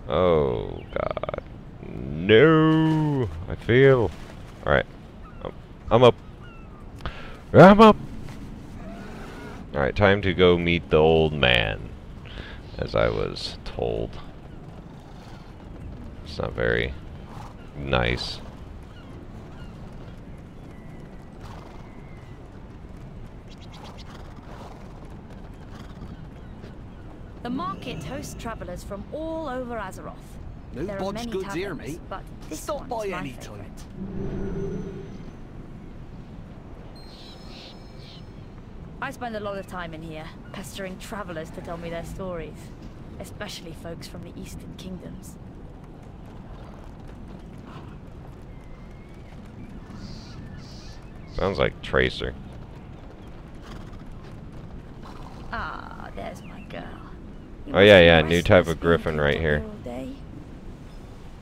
Oh god. No! I feel... Alright. I'm up. I'm up! Alright, time to go meet the old man. as I was told. It's not very nice. The market hosts travelers from all over Azeroth. No There are bodge many goods here, taverns, mate. but this Stop one's by my any favorite. time. I spend a lot of time in here, pestering travelers to tell me their stories, especially folks from the Eastern Kingdoms. Sounds like Tracer. Ah, there's my girl. You Oh yeah, must be yeah, new restless type of being griffin cooped right up here. all day.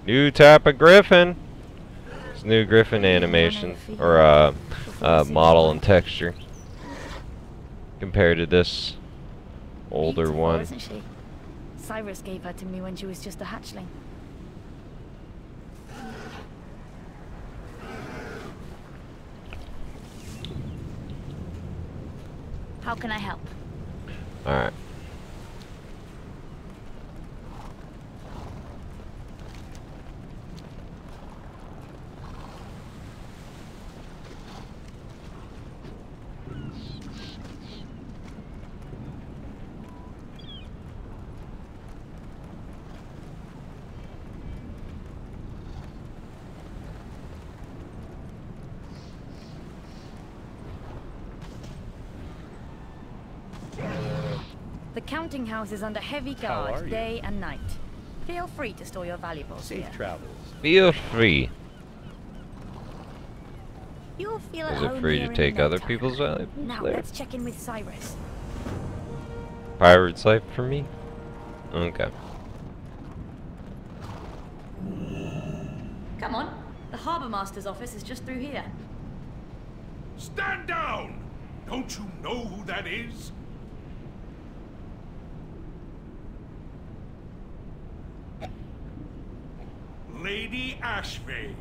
New type of griffin. It's new griffin animation or model and texture compared to this older Beautiful, one. isn't she? Cyrus gave her to me when she was just a hatchling. How can I help? All right. The counting house is under heavy guard day and night. Feel free to store your valuables here. travels. Feel free. You'll feel at Is home it free here to in take no other time. people's valuables Now there? let's check in with Cyrus. Pirate's life for me? Okay. Come on. The Harbour Master's office is just through here. Stand down! Don't you know who that is? Lady Ashvane.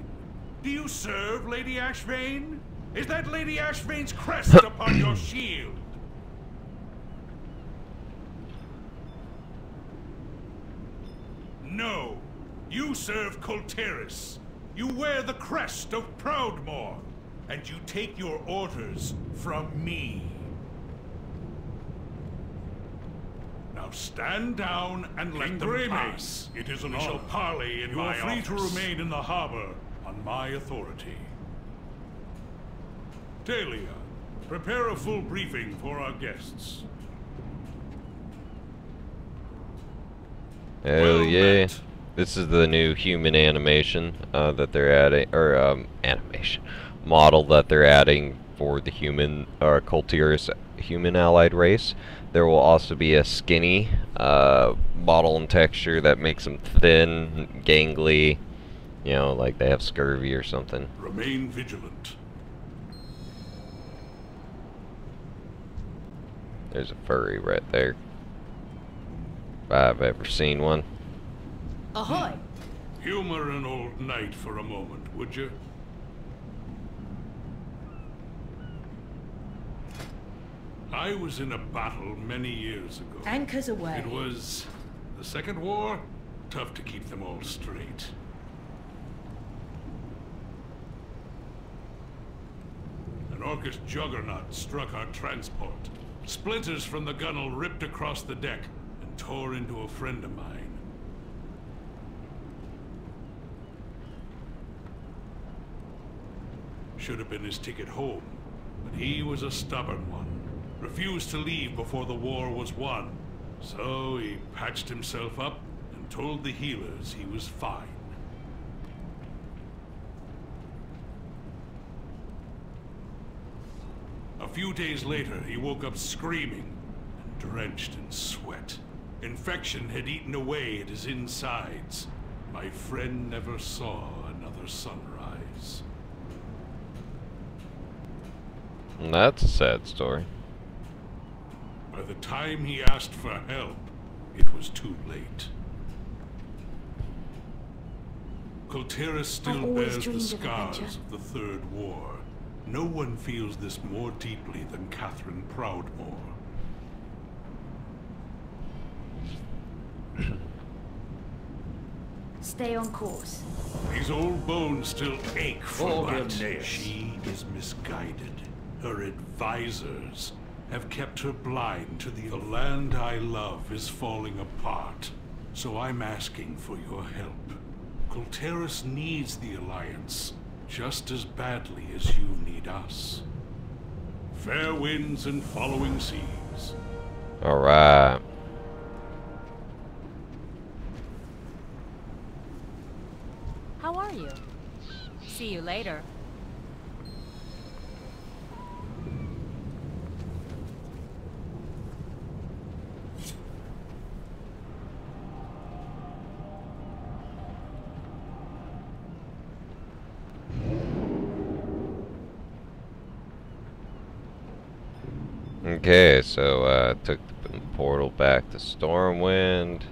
Do you serve Lady Ashvane? Is that Lady Ashvane's crest upon your shield? No. You serve Kul Tiras. You wear the crest of Proudmoore. And you take your orders from me. Now stand down and let them pass. It is an honor. We shall parley in my office. You are free to remain in the harbor on my authority. Talia, prepare a full briefing for our guests. Hell yeah. This is the new human animation that they're adding, or animation model that they're adding for the human Kul Tiras human allied race. There will also be a skinny model and texture that makes them thin, gangly, you know, like they have scurvy or something. Remain vigilant. There's a furry right there. If I've ever seen one. Ahoy! Humor an old knight for a moment, would you? I was in a battle many years ago. Anchors away. It was the Second War. Tough to keep them all straight. An Orcish juggernaut struck our transport. Splinters from the gunwale ripped across the deck and tore into a friend of mine. Should have been his ticket home, but he was a stubborn one. Refused to leave before the war was won. So he patched himself up and told the healers he was fine. A few days later, he woke up screaming and drenched in sweat. Infection had eaten away at his insides. My friend never saw another sunrise. That's a sad story. By the time he asked for help, it was too late. Kul Tiras still bears the scars of the Third War. No one feels this more deeply than Catherine Proudmoore. Stay on course. These old bones still ache for that. Forgiveness. She is misguided. Her advisors have kept her blind to the land I love is falling apart. So I'm asking for your help. Kul Tiras needs the Alliance just as badly as you need us. Fair winds and following seas. All right. How are you? See you later. Okay, so took the portal back to Stormwind.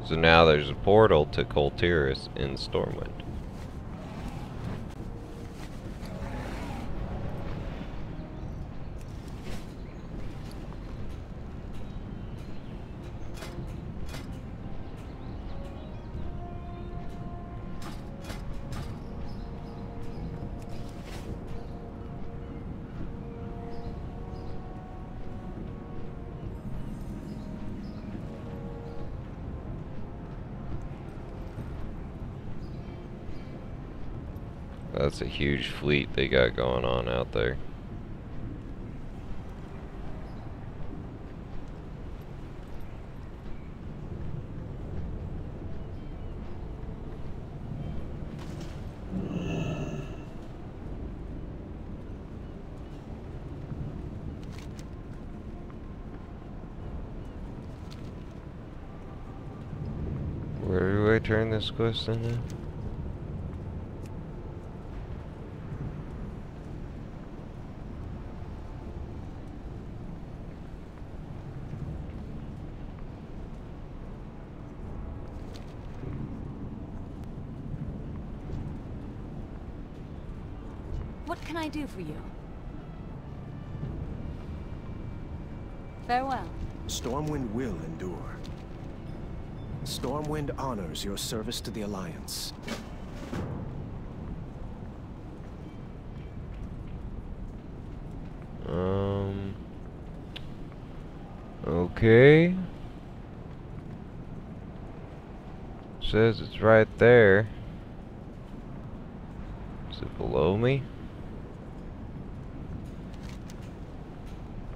So now there's a portal to Kul Tiras in Stormwind. That's a huge fleet they got going on out there. Where do I turn this quest into? What can I do for you? Farewell. Stormwind will endure. Stormwind honors your service to the Alliance. Okay. Says it's right there. Is it below me?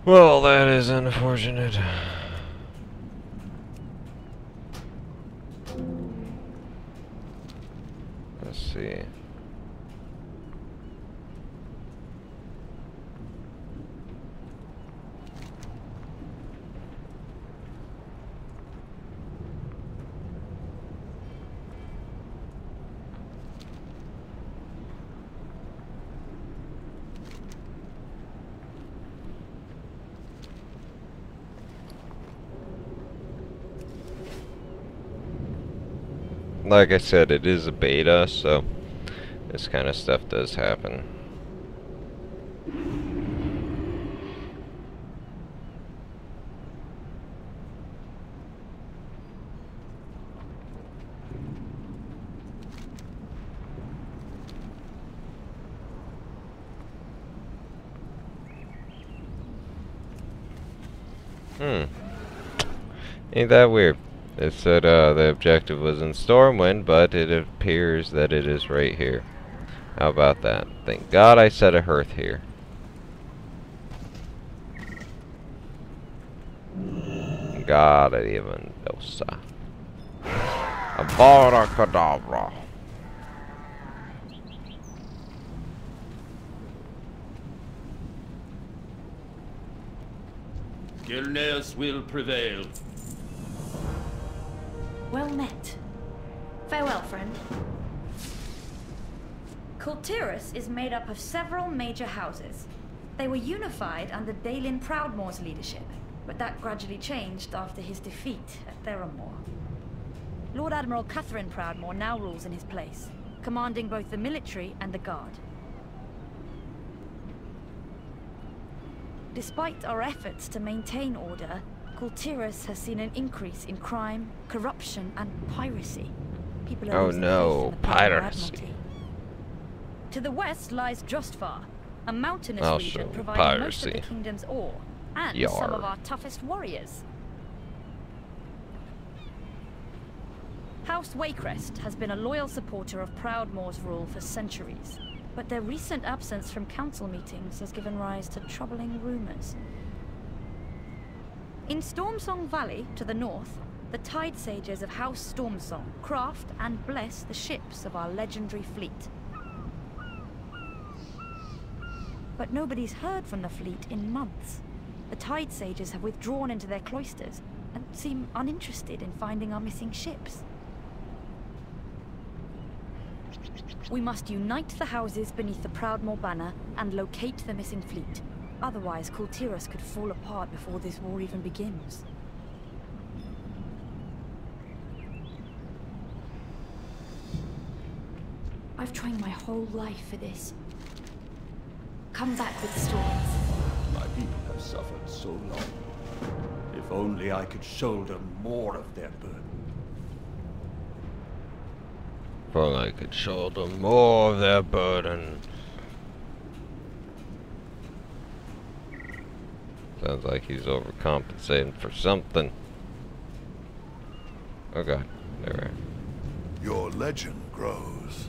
Well, that is unfortunate. Let's see. Like I said, it is a beta, so this kind of stuff does happen. Ain't that weird? It said the objective was in Stormwind, but it appears that it is right here. How about that? Thank God I set a hearth here. God even dosa. Abracadabra. Gilneas will prevail. Well met. Farewell, friend. Kul Tiras is made up of several major houses. They were unified under Dalin Proudmoore's leadership, but that gradually changed after his defeat at Theramore. Lord Admiral Catherine Proudmoore now rules in his place, commanding both the military and the guard. Despite our efforts to maintain order, Kul Tiras has seen an increase in crime, corruption, and piracy. People are losing faith in the power of Admiralty. To the west lies Justvar, a mountainous region providing most of the kingdom's ore, and some of our toughest warriors. House Waycrest has been a loyal supporter of Proudmoore's rule for centuries, but their recent absence from council meetings has given rise to troubling rumors. In Stormsong Valley, to the north, the Tide Sages of House Stormsong craft and bless the ships of our legendary fleet. But nobody's heard from the fleet in months. The Tide Sages have withdrawn into their cloisters and seem uninterested in finding our missing ships. We must unite the houses beneath the Proudmoore banner and locate the missing fleet. Otherwise, Kul Tiras could fall apart before this war even begins. I've trained my whole life for this. Come back with stories. My people have suffered so long. If only I could shoulder more of their burden. If only I could shoulder more of their burden. Sounds like he's overcompensating for something. Oh god, there we are. Your legend grows.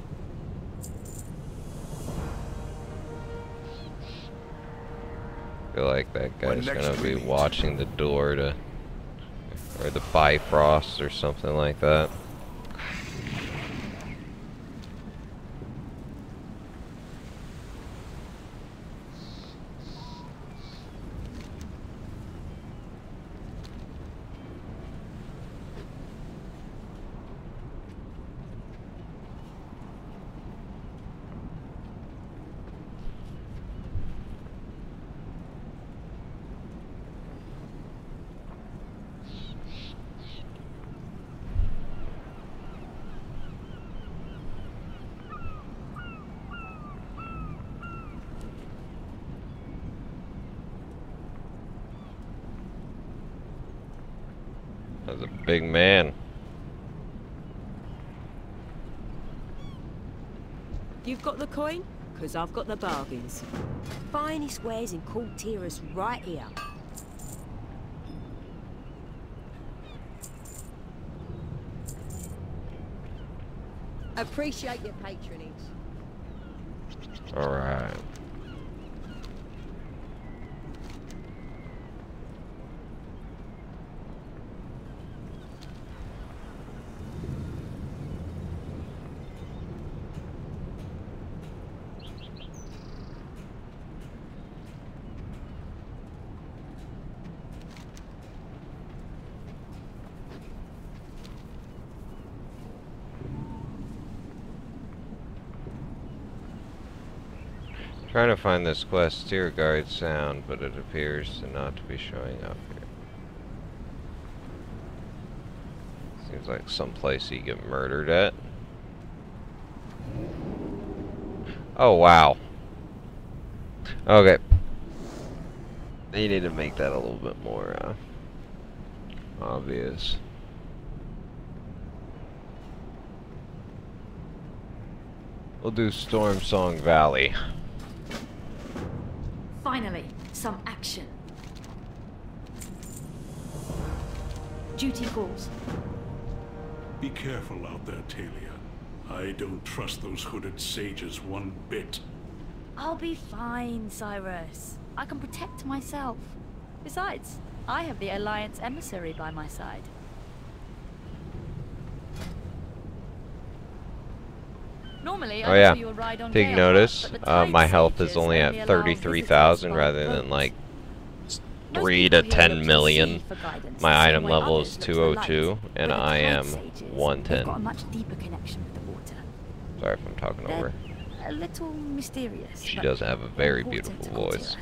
I feel like that guy's gonna be watching the door to, or the Bifrost or something like that. That's a big man. You've got the coin? Because I've got the bargains. Finest wares in Kul Tiras right here. Appreciate your patronage. Alright. Trying to find this quest Steer Guard sound, but it appears to not to be showing up here. Seems like some place you get murdered at. Oh wow. Okay. You need to make that a little bit more obvious. We'll do Stormsong Valley. Finally, some action. Duty calls. Be careful out there, Talia. I don't trust those hooded sages one bit. I'll be fine, Cyrus. I can protect myself. Besides, I have the Alliance emissary by my side. Normally, oh yeah, take notice, my health is only at 33,000 rather than like 3 to 10 million. My item level is 202 and I am 110. Sorry if I'm talking over. A little mysterious. She does have a very beautiful voice.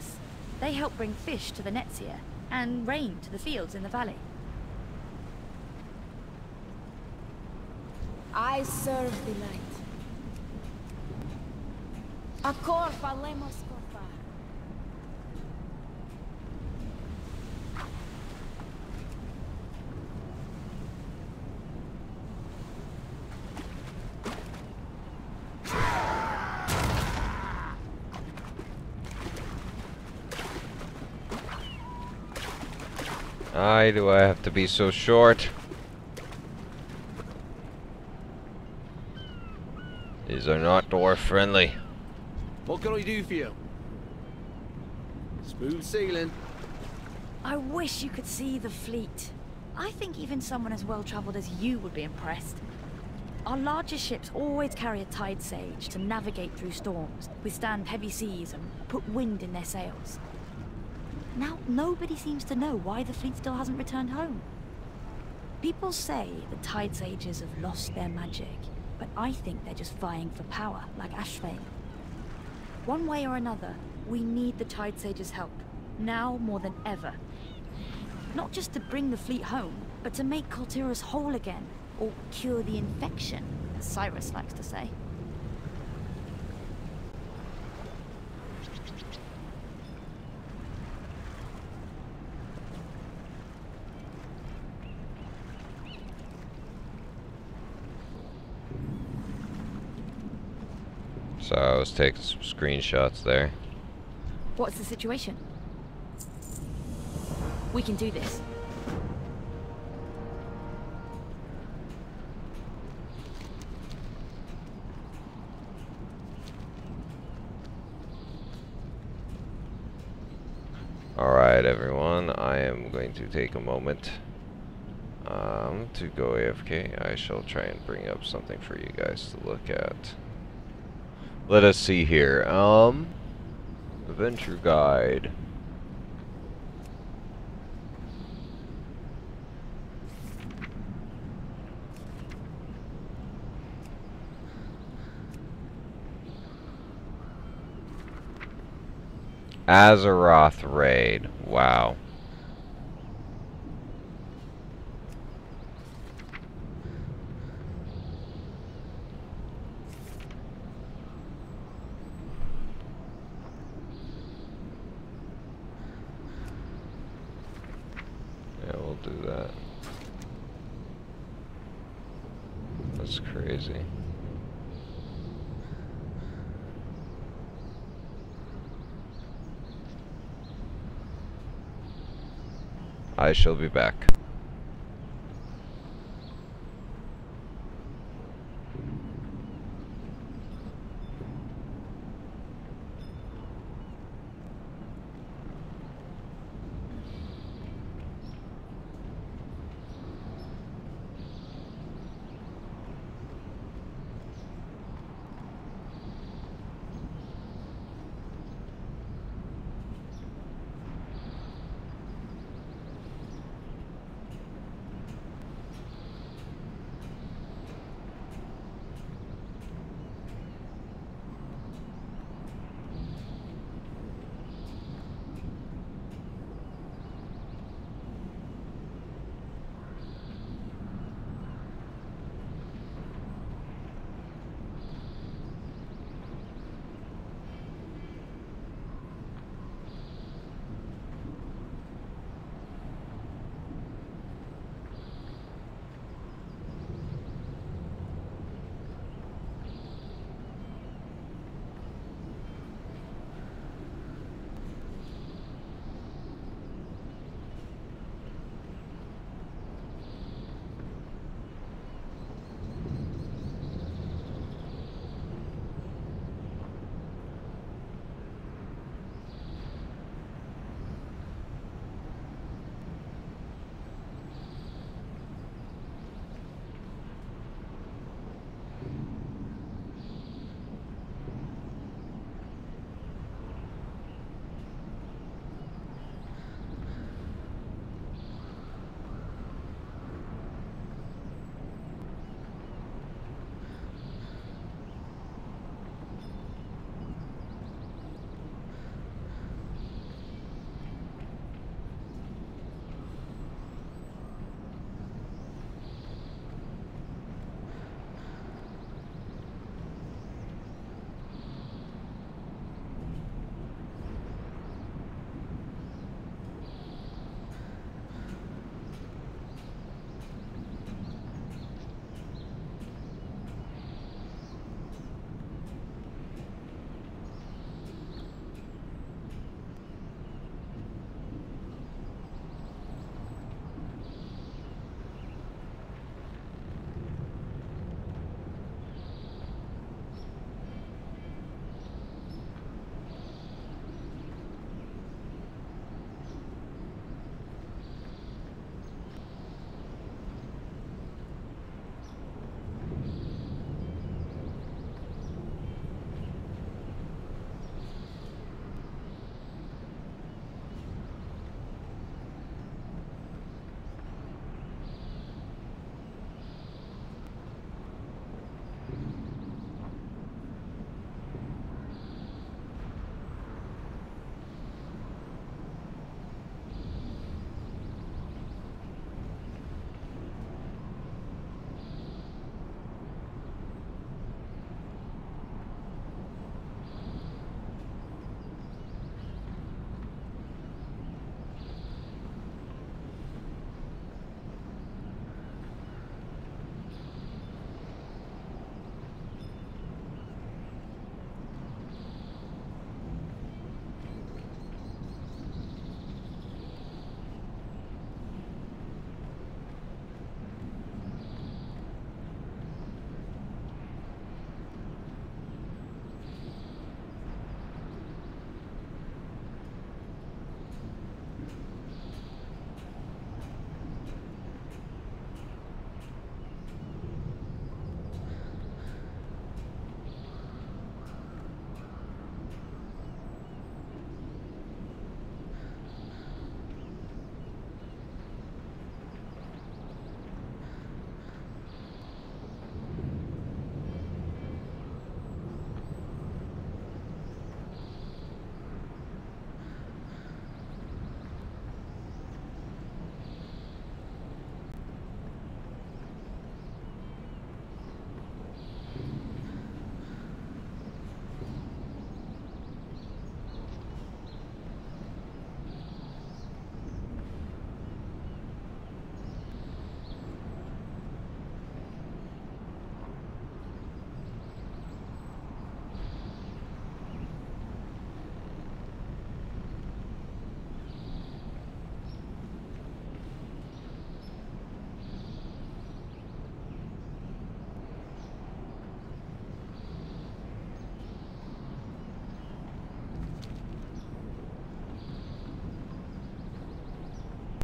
They help bring fish to the nets here and rain to the fields in the valley. I serve the light. A cor falemos corpa. Why do I have to be so short? These are not dwarf friendly. What can I do for you? Smooth sailing. I wish you could see the fleet. I think even someone as well-traveled as you would be impressed. Our largest ships always carry a tide sage to navigate through storms, withstand heavy seas, and put wind in their sails. Now, nobody seems to know why the fleet still hasn't returned home. People say the tide sages have lost their magic, but I think they're just vying for power, like Ashvane. One way or another, we need the tide sages' help, now more than ever. Not just to bring the fleet home, but to make Kul Tiras whole again, or cure the infection, as Cyrus likes to say. So I was taking some screenshots there. What's the situation? We can do this. Alright everyone, I am going to take a moment to go AFK. I shall try and bring up something for you guys to look at. Let us see here. Adventure guide. Azeroth raid. Wow. Yeah, we'll do that. That's crazy. I shall be back.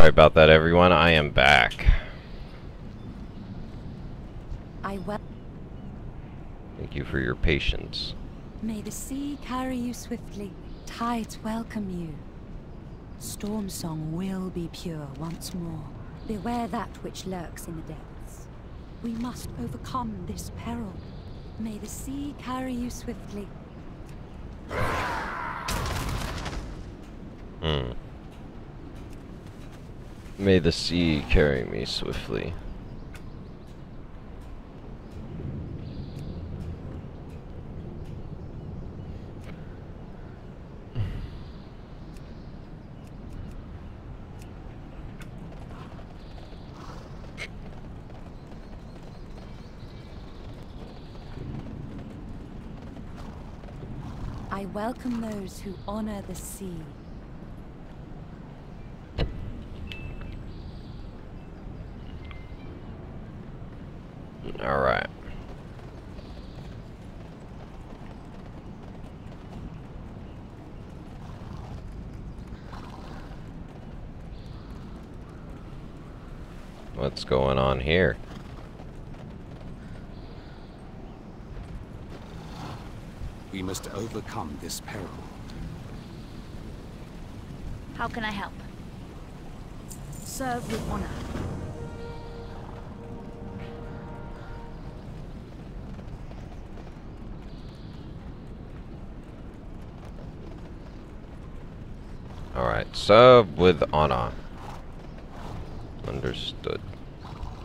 Sorry about that, everyone. I am back. Thank you for your patience. May the sea carry you swiftly, tides welcome you. Storm song will be pure once more. Beware that which lurks in the depths. We must overcome this peril. May the sea carry you swiftly. May the sea carry me swiftly. I welcome those who honor the sea. All right. What's going on here? We must overcome this peril. How can I help? Serve with honor. Alright, serve with honor. Understood.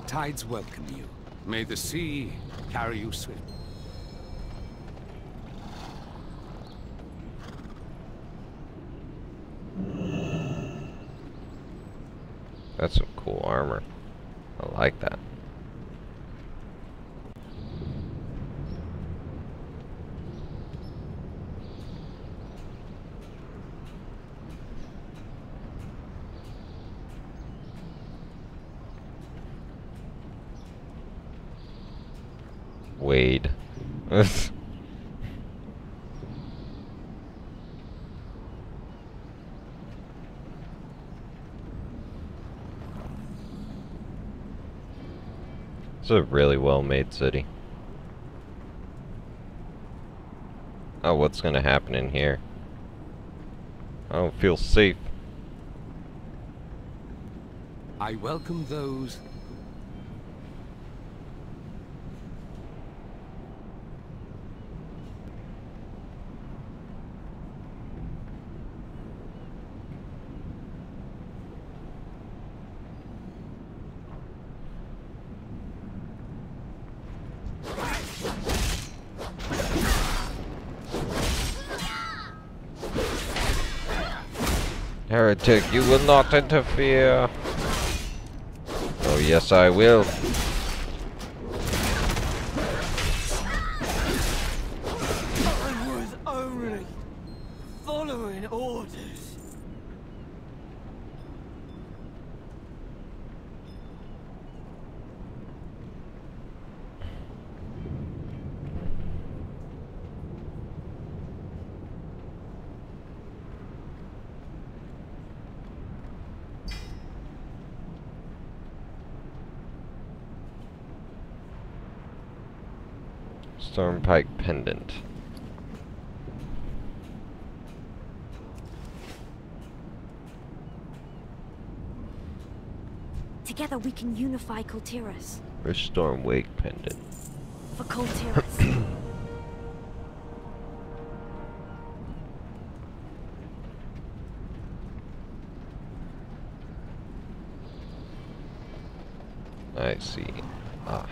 Tides welcome you. May the sea carry you swiftly. That's some cool armor. I like that. Wade. It's a really well-made city. Oh, what's gonna happen in here? I don't feel safe. I welcome those. Heretic, you will not interfere. Oh, yes, I will. I was only following orders. Stormpike pendant. Together we can unify Kul Tiras. Or storm wake pendant. For Kul Tiras. I see. Ah.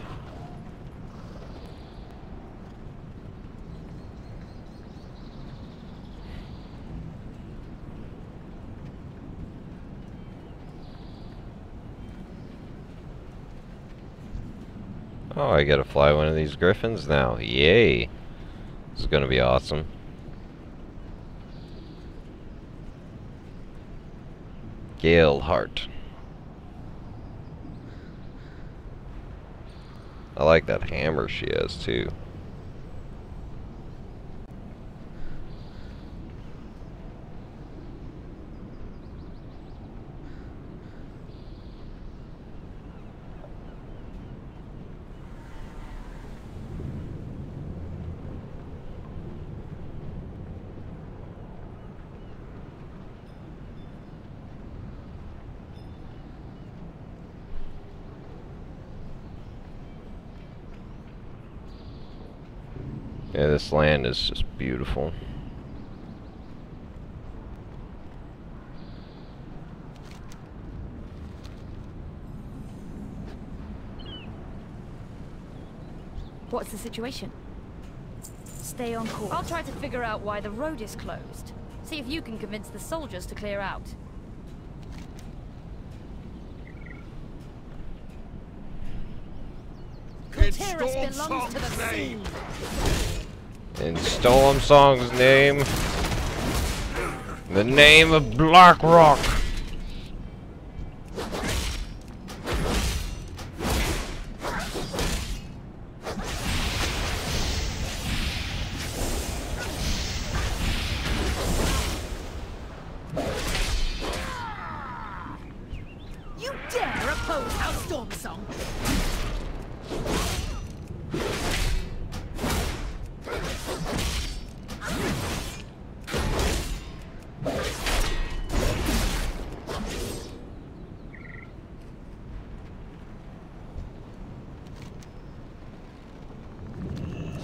Oh, I get to fly one of these griffins now. Yay. This is gonna be awesome. Galeheart. I like that hammer she has too. Yeah, this land is just beautiful. What's the situation? Stay on course. I'll try to figure out why the road is closed. See if you can convince the soldiers to clear out. Kul Tiras belongs to the sea. In Stormsong's name, the name of Blackrock. You dare oppose our Stormsong?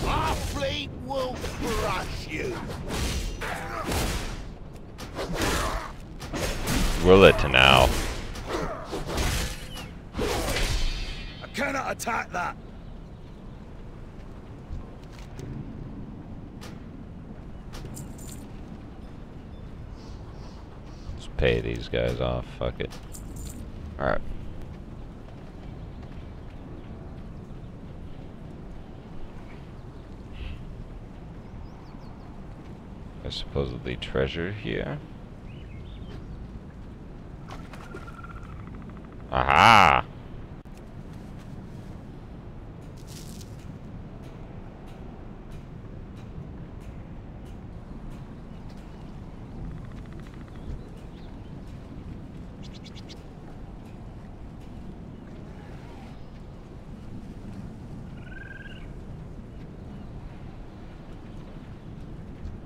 Our fleet will crush you. Will it now? I cannot attack that. Let's pay these guys off. Fuck it. Alright. There's supposedly treasure here. Aha!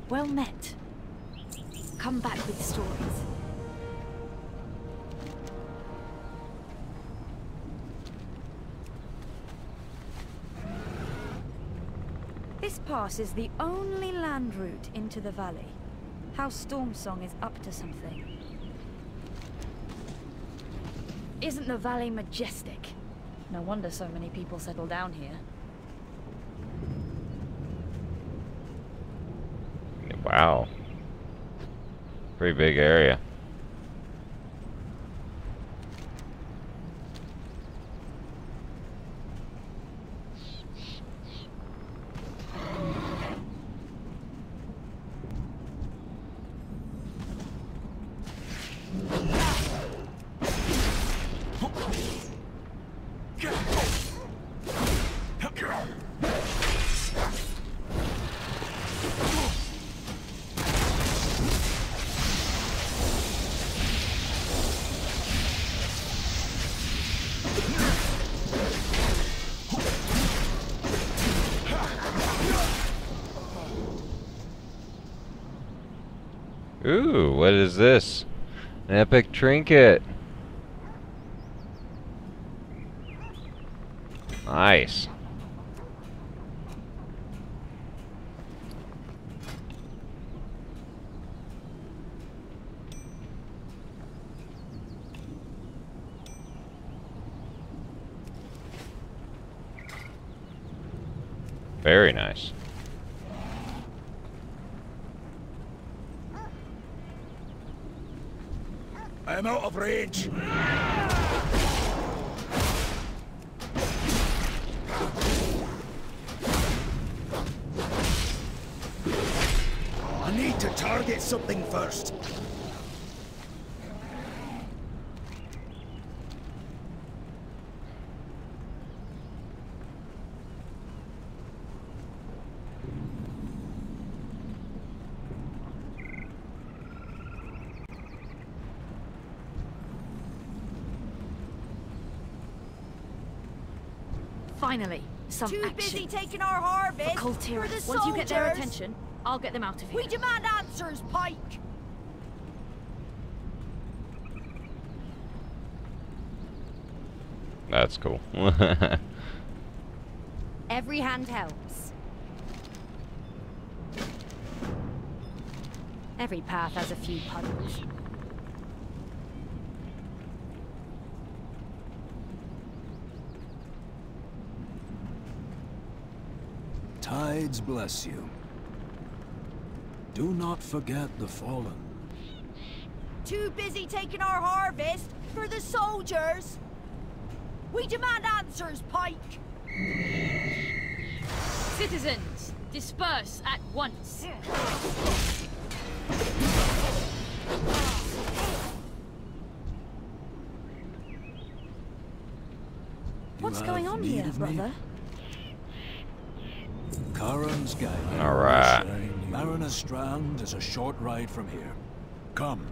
Well met. Come back with stories. This pass is the only land route into the valley. House Stormsong is up to something. Isn't the valley majestic? No wonder so many people settle down here. Wow. Pretty big area. Ooh, what is this? An epic trinket. Nice. Very nice. I'm out of range. I need to target something first. Finally, some Too action. busy taking our harvest. For Kul Tiras. Once you get their attention, I'll get them out of here. We demand answers, Pike. That's cool. Every hand helps. Every path has a few puddles. Tides bless you. Do not forget the fallen. Too busy taking our harvest for the soldiers. We demand answers, Pike. Citizens, disperse at once. What's going on here, brother? Karen's gang. All right. Mariner Strand is a short ride from here. Come.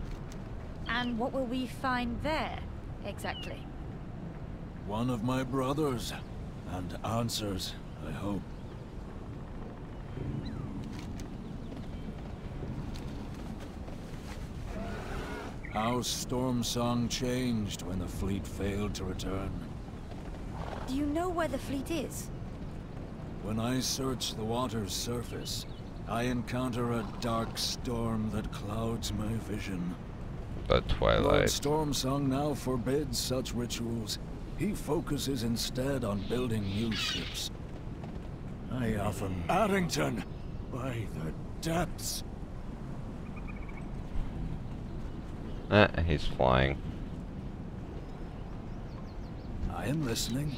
And what will we find there, exactly? One of my brothers. And answers, I hope. How Stormsong changed when the fleet failed to return. Do you know where the fleet is? When I search the water's surface, I encounter a dark storm that clouds my vision. The Lord Twilight. Stormsong now forbids such rituals. He focuses instead on building new ships. I often... Arrington! By the depths! He's flying. I am listening.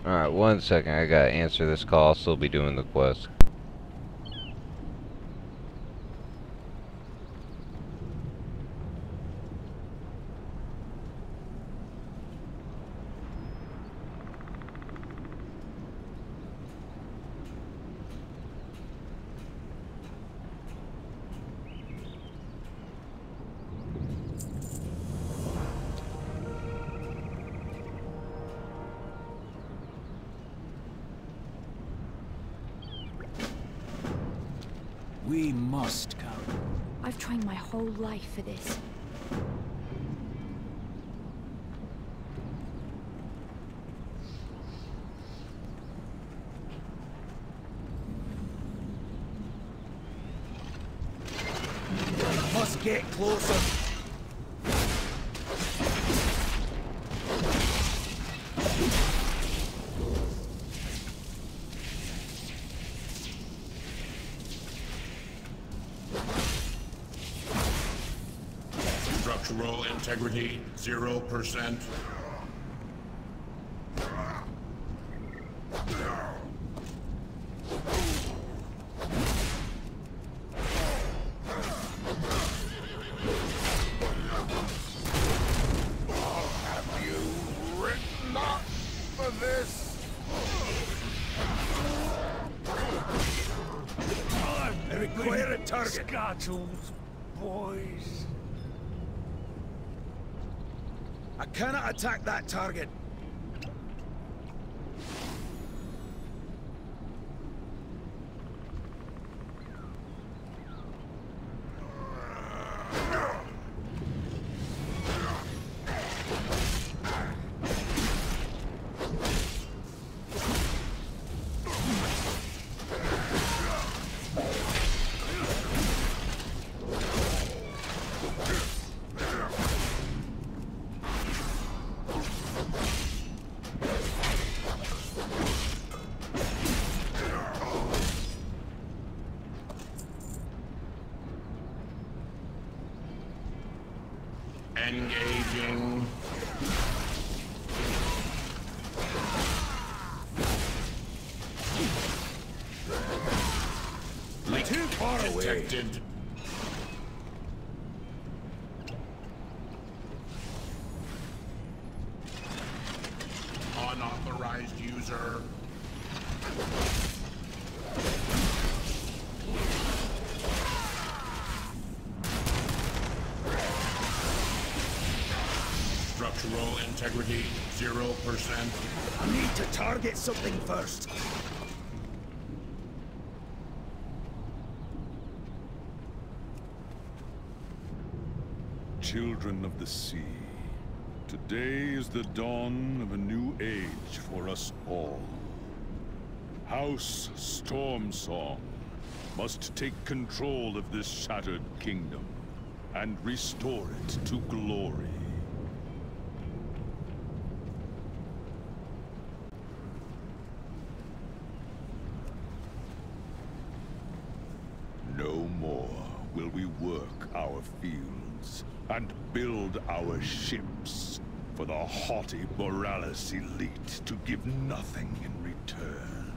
Alright, 1 second. I gotta answer this call. I'll still be doing the quest. We must come. I've trained my whole life for this. Must get closer. Structural integrity, 0%. Have you written up for this? I require a target. Scottles, boys. I cannot attack that target. Engaging. Leak Too far away. detected. Unauthorized user. Structural integrity, 0%. I need to target something first. Children of the sea, Today is the dawn of a new age for us all. House Stormsong must take control of this shattered kingdom and restore it to glory. No more will we work our fields and build our ships for the haughty Borealis elite to give nothing in return.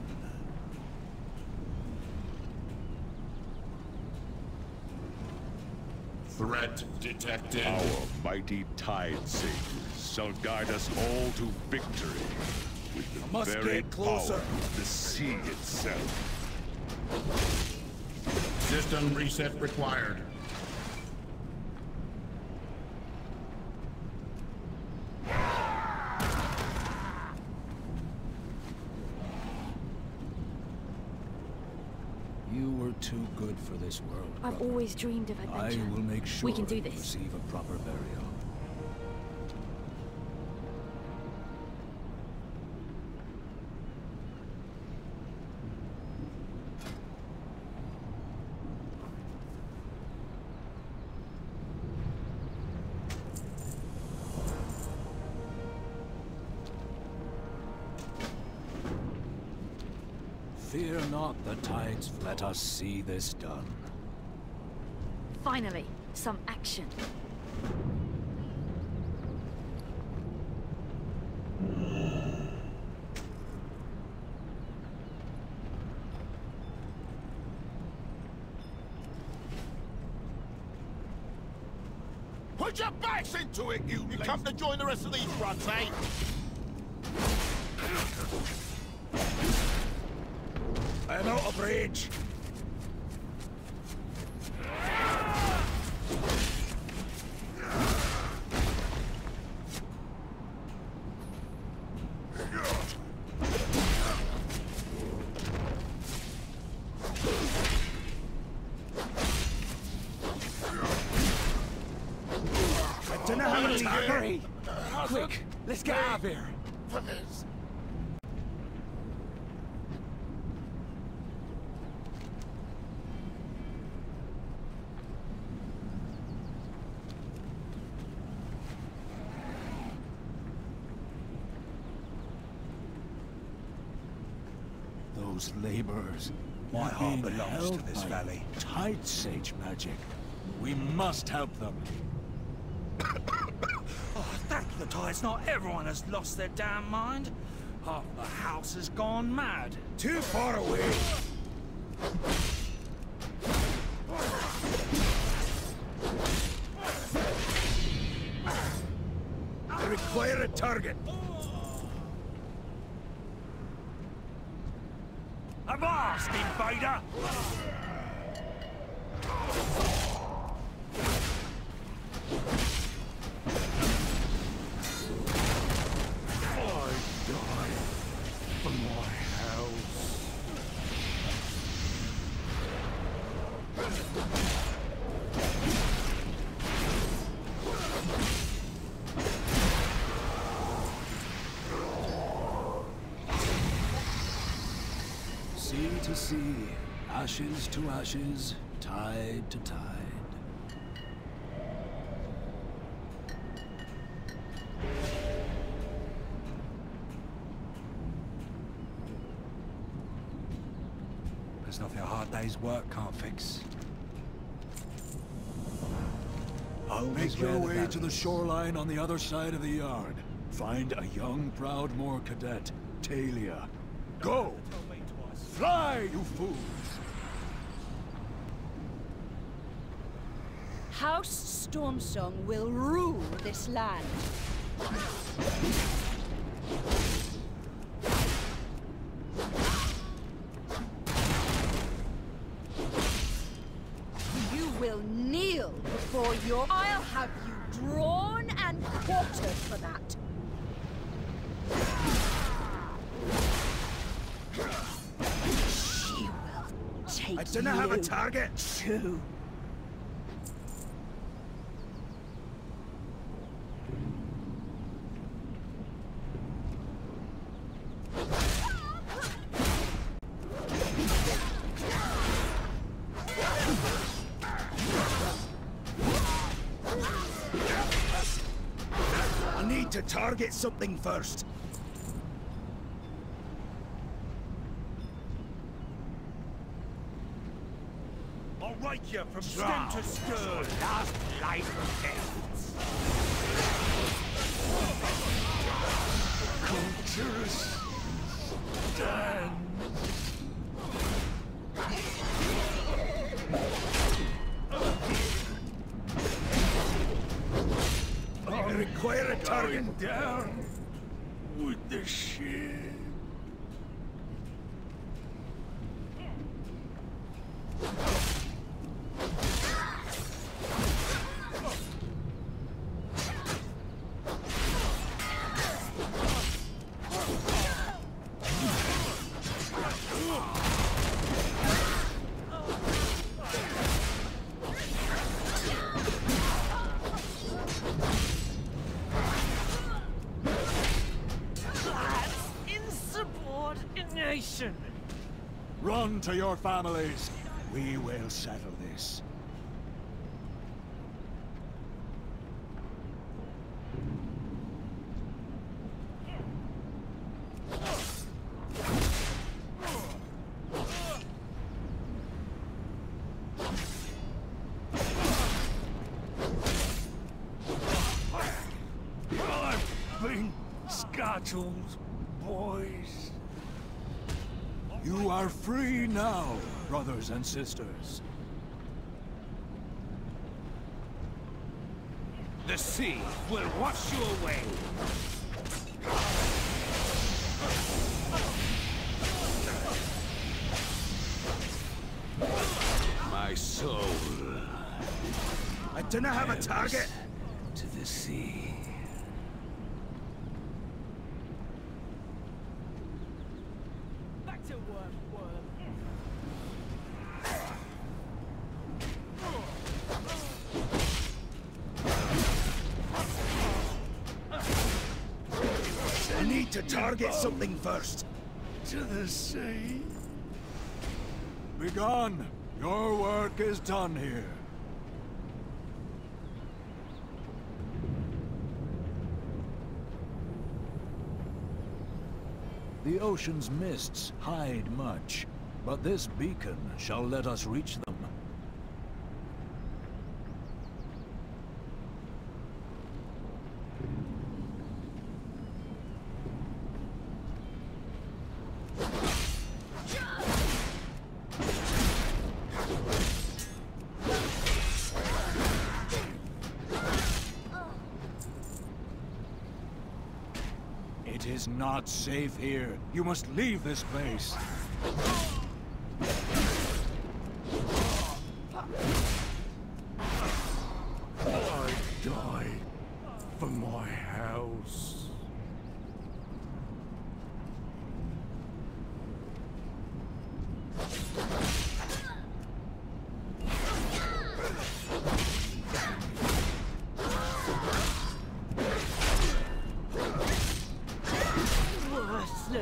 Threat detected. Our mighty Tide Sages shall guide us all to victory with the very power of the sea itself. System reset required. You were too good for this world. I've brother. always dreamed of adventure. I will make sure we can do you this. receive a proper burial. Fear not the tides. Let us see this done. Finally, some action. Put your backs into it, you come to join the rest of these runs, eh? I'm out of range. I don't know how to hurry. Quick, let's get out of here. For this. Those laborers. My they're heart being belongs to held this by valley. Tide Sage magic. We must help them. Oh, thank the tides, not everyone has lost their damn mind. Half the house has gone mad. Too far away. I require a target. Avast, invader! Sea to sea, ashes to ashes, tide to tide. There's nothing a hard day's work can't fix. Make your way to the shoreline on the other side of the yard. Find a young Proudmoore cadet, Talia. Go! Fly, you fools! House Stormsong will rule this land. You will kneel before your... I'll have you drawn and quartered for that. She will take I don't have a you target. too. target something first. I'll rake you from stem to stern. Last life ends. Kul Tiras, stand. I require a target. Down with the ship. Insubordination! Run to your families. We will settle this. I've been scattled, boys. You are free now, brothers and sisters. The sea will wash you away. My soul. I didn't have a target. To the sea. Back to work, worm. I need to target something first. To the sea. Begone. Your work is done here. The ocean's mists hide much, but this beacon shall let us reach them. It is not safe here. You must leave this place. I died for my house.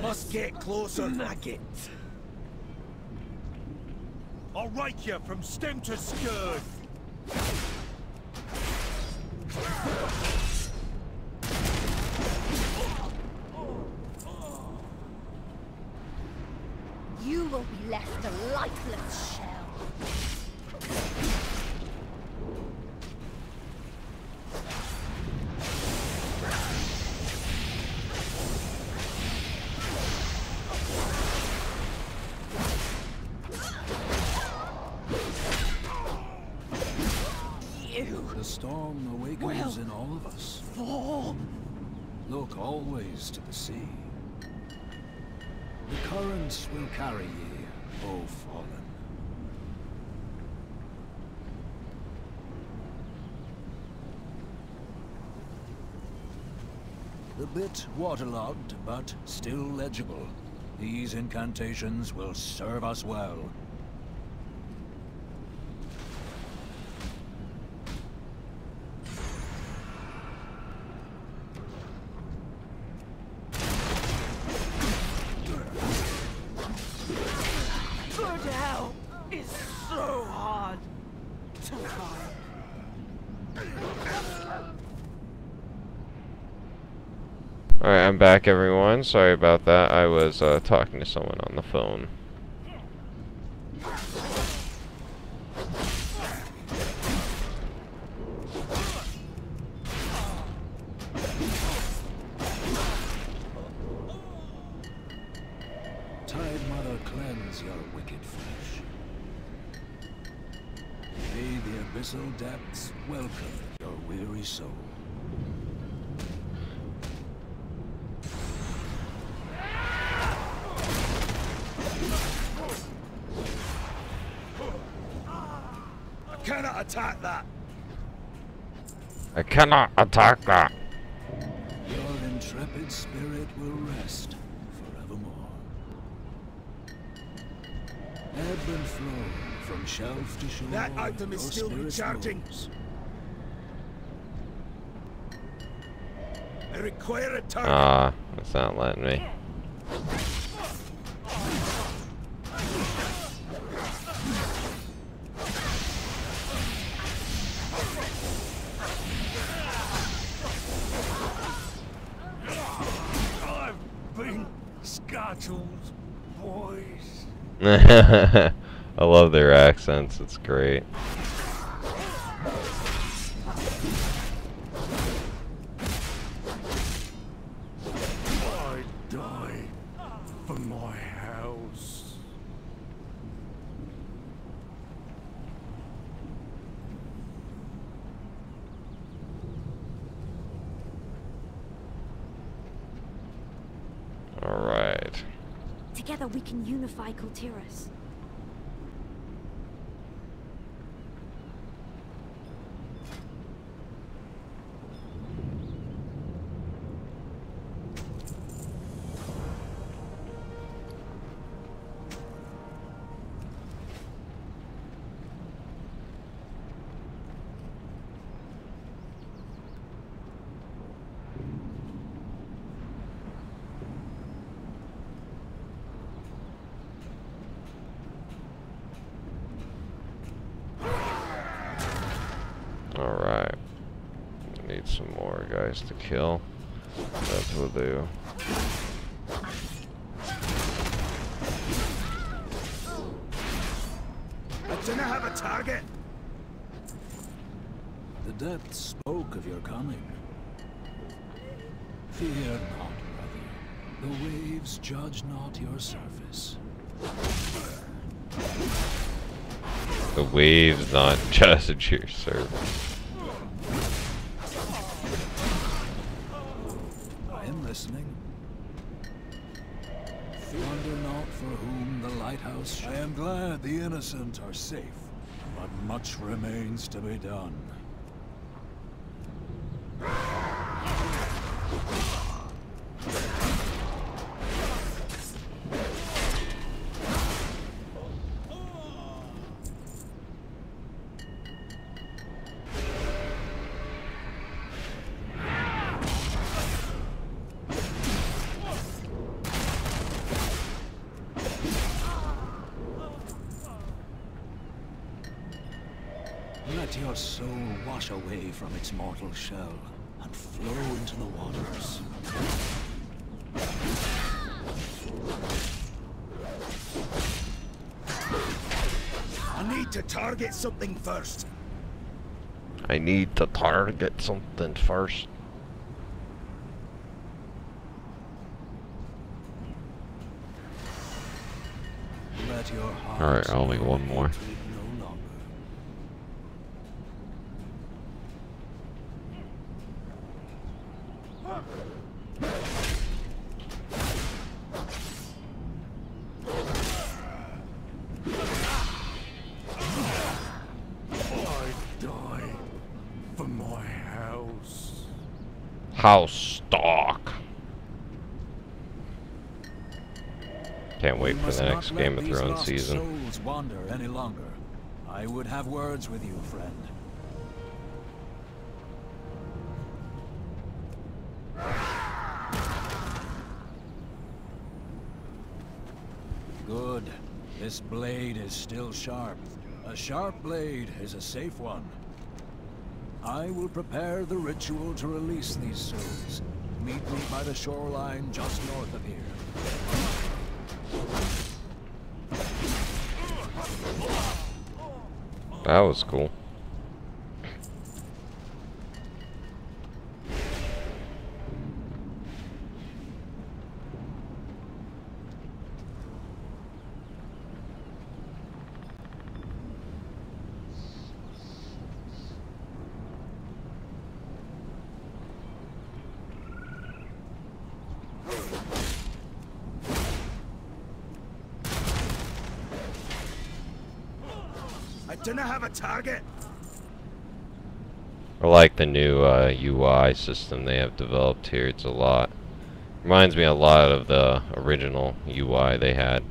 Must get closer. Maggot. I'll rake you from stem to stern. You will be left a lifeless shell. The storm awakens in all of us. Look always to the sea. The currents will carry ye, O fallen. A bit waterlogged, but still legible. These incantations will serve us well. Good hell is so hard to find. Alright, I'm back, everyone. Sorry about that. I was talking to someone on the phone. Tide Mother, cleanse your wicked flesh. May the abyssal depths welcome your weary soul. I cannot attack that! I cannot attack that! Your intrepid spirit will rest forevermore. Ebb and flow from shelf to shore. That item is still recharging. I require a target. Ah, that's not letting me. I've been scattled, boys. I love their accents, it's great. I die for my house. Alright. Together we can unify Kul Tiras. Alright. Need some more guys to kill. That will do. I do not have a target. The depths spoke of your coming. Fear not, brother. The waves judge not your surface. The waves not judge your service. I am listening. Wonder not for whom the lighthouse. I am glad the innocent are safe, but much remains to be done. Let your soul wash away from its mortal shell and flow into the waters. I need to target something first. I need to target something first. Let your heart Alright, only one more. no longer. I die for my house. House stock. Can't wait for the next Game of Thrones season. Souls wander any longer. I would have words with you, friend. Good. This blade is still sharp. A sharp blade is a safe one. I will prepare the ritual to release these souls, Meet me by the shoreline just north of here. That was cool. I didn't have a target. I like the new UI system they have developed here. It's a lot. Reminds me a lot of the original UI they had.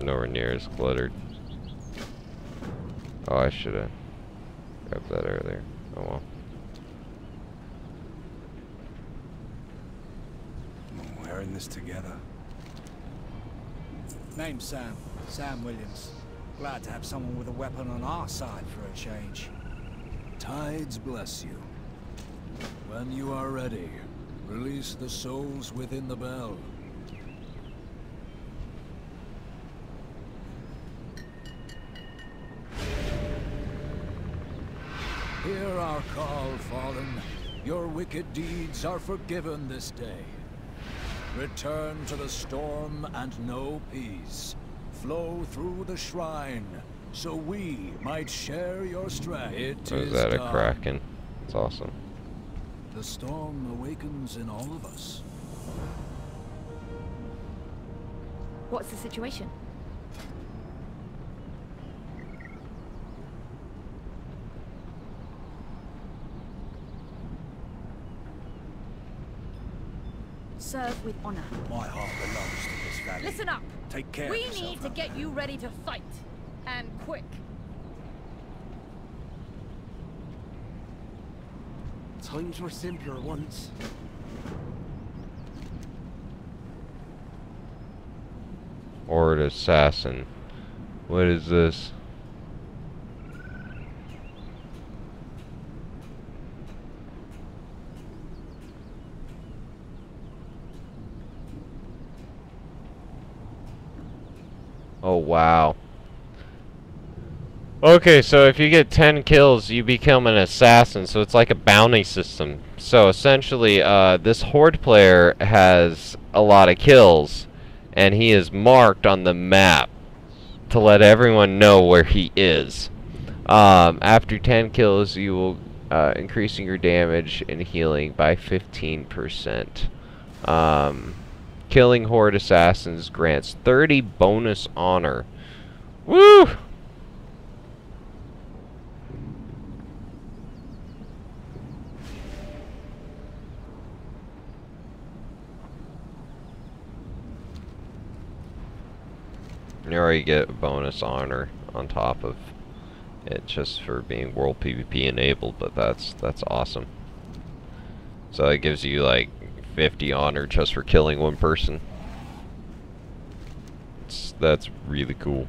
Nowhere near as cluttered. Oh, I should have grabbed that earlier. Oh well. We're in this together. Name's Sam. Sam Williams. Glad to have someone with a weapon on our side for a change. Tides bless you. When you are ready, release the souls within the bell. Hear our call, Fallen. Your wicked deeds are forgiven this day. Return to the storm and know peace. Flow through the shrine, so we might share your strength. It is that a kraken? It's awesome. The storm awakens in all of us. What's the situation? Serve with honor. My heart belongs to this valley. Listen up. Take care We of yourself need to out get there. you ready to fight. And quick. Times were simpler once. Horde assassin. What is this? Oh wow. Okay, so if you get 10 kills, you become an assassin, so it's like a bounty system. So essentially, this Horde player has a lot of kills, and he is marked on the map to let everyone know where he is. After 10 kills, you will increasing your damage and healing by 15%. Killing Horde assassins grants 30 bonus honor. Woo! You already get a bonus honor on top of it just for being world PvP enabled, but that's awesome. So it gives you like 50 honor just for killing one person. That's really cool.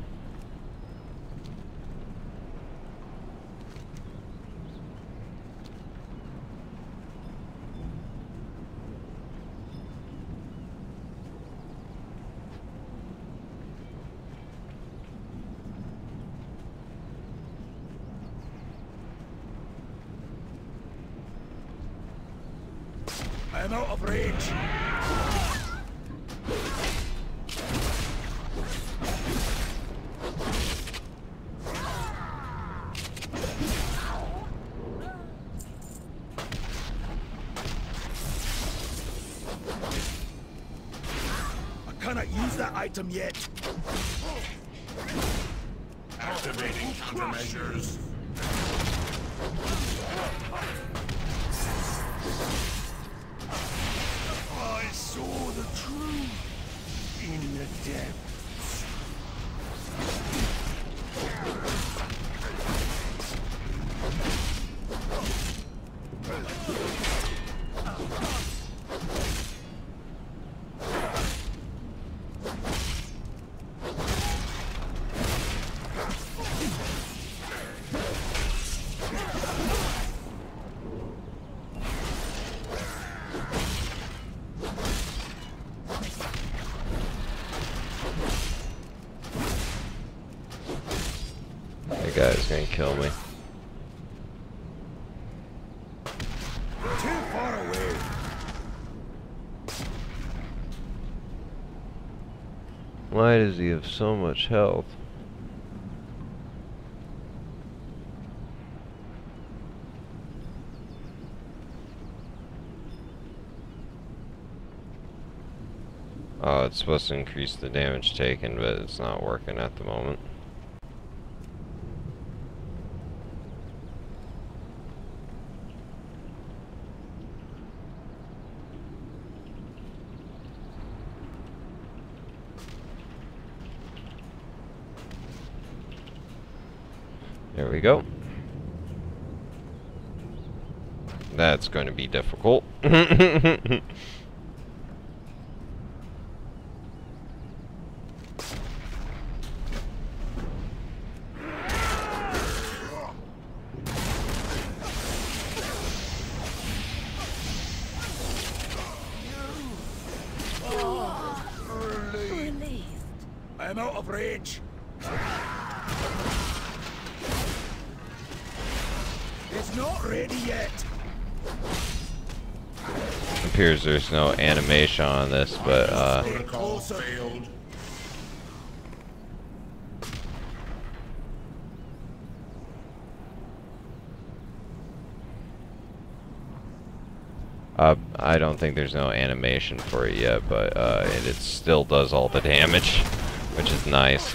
I am out of range. I cannot use that item yet. Activating countermeasures. I saw the truth in the depths. That guy's gonna kill me. Too far away. Why does he have so much health? Oh, it's supposed to increase the damage taken, but it's not working at the moment. There we go. That's going to be difficult. I'm out of range. It's not ready yet. Appears there's no animation on this, but Protocol failed. I don't think there's no animation for it yet, but it still does all the damage, which is nice.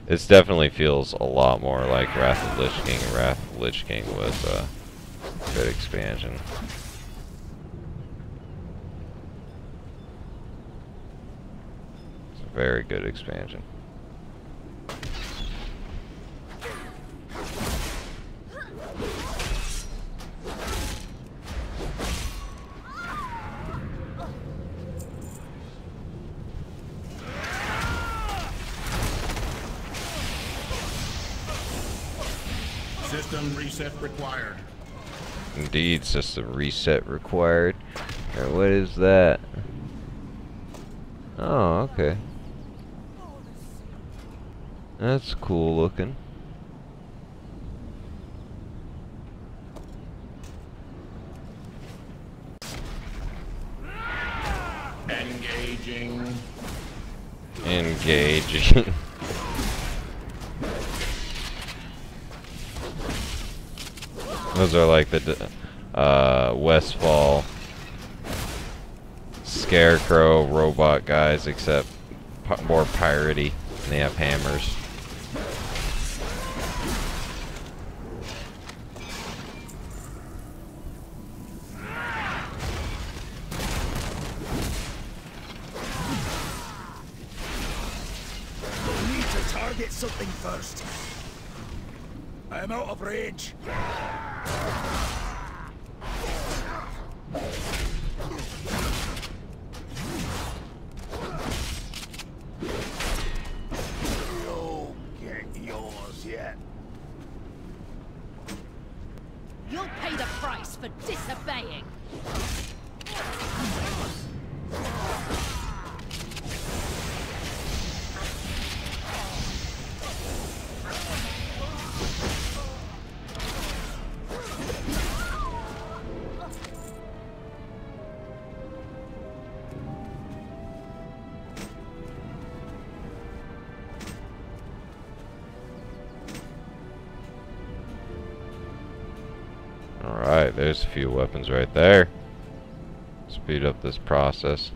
This definitely feels a lot more like Wrath of Lich King, and Wrath of Lich King was a good expansion. It's a very good expansion. System reset required. Indeed, system reset required. Alright, what is that? Oh, okay. That's cool looking. Engaging. Engaging. Those are like the Westfall Scarecrow robot guys, except more piratey, and they have hammers. We need to target something first. I'm out of range. You'll get yours yet. You'll pay the price for disobeying. Alright, there's a few weapons right there. Speed up this process.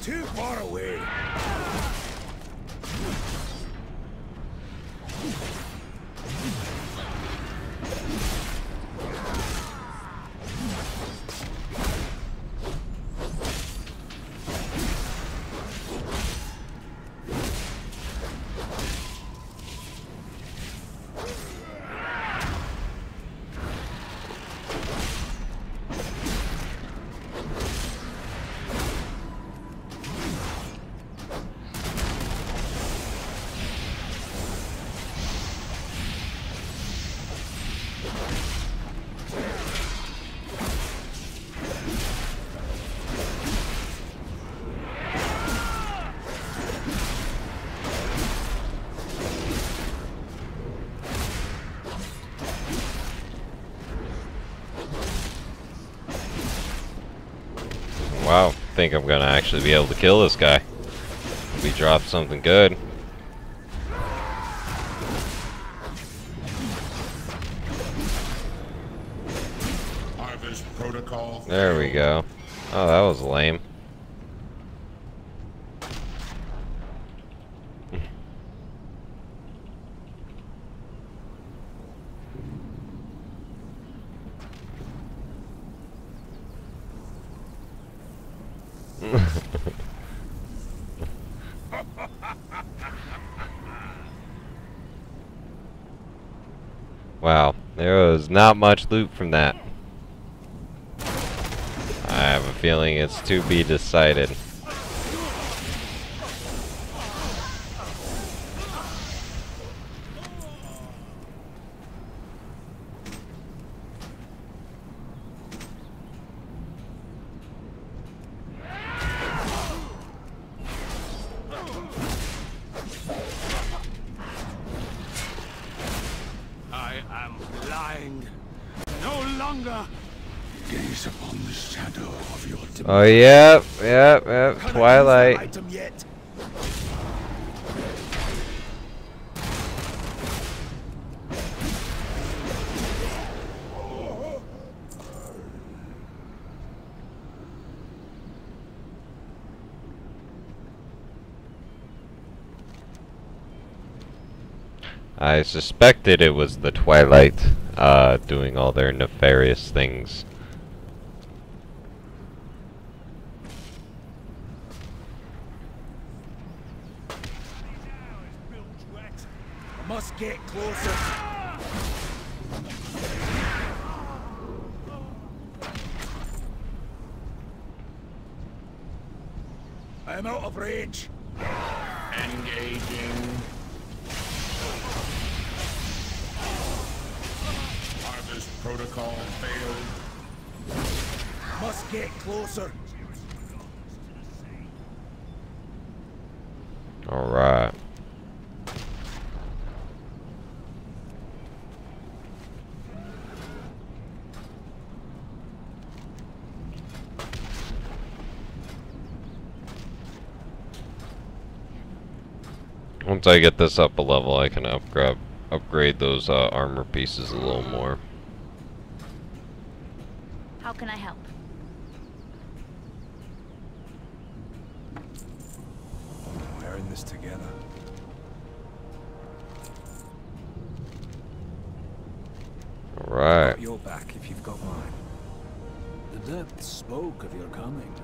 Too far away. Wow, I think I'm gonna actually be able to kill this guy. We dropped something good. Harvest protocol. There we go. Oh, that was lame. Wow, there was not much loot from that. I have a feeling it's to be decided. I am blind. No longer. Gaze upon the shadow of your Oh, yep, Twilight. Item yet. I suspected it was the Twilight, doing all their nefarious things. I must get closer. I am out of range. Engaging. Harvest protocol failed. Must get closer. Alright. Once I get this up a level, I can upgrade those armor pieces a little more. How can I help? We're in this together. Alright. Got your back if you've got mine. The depths spoke of your coming.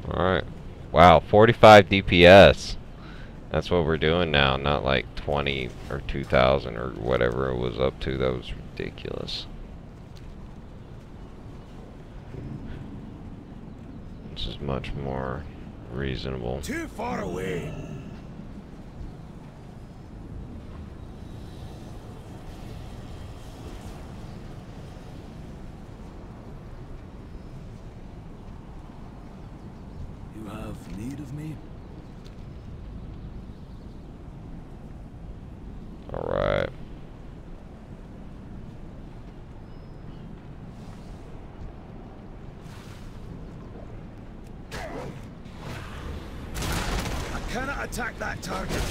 Alright. Wow, 45 DPS. That's what we're doing now, not like 20 or 2,000 or whatever it was up to. That was ridiculous. This is much more reasonable. Too far away. You have need of me? Alright. I cannot attack that target.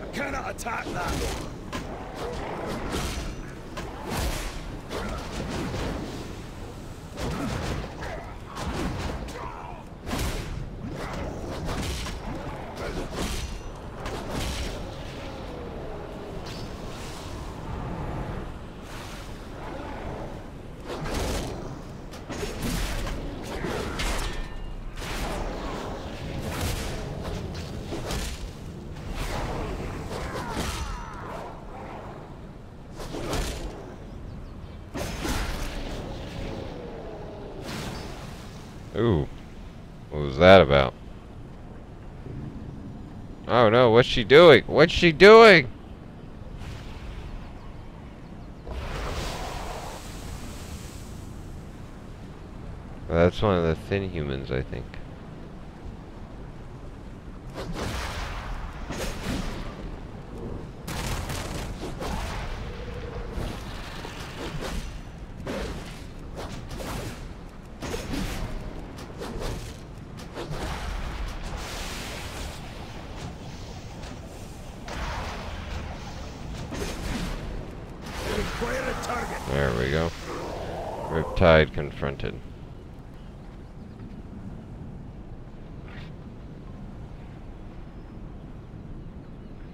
I cannot attack that. Ooh, what was that about? Oh no, what's she doing? What's she doing? Well, that's one of the thin humans, I think. There we go. Riptide confronted.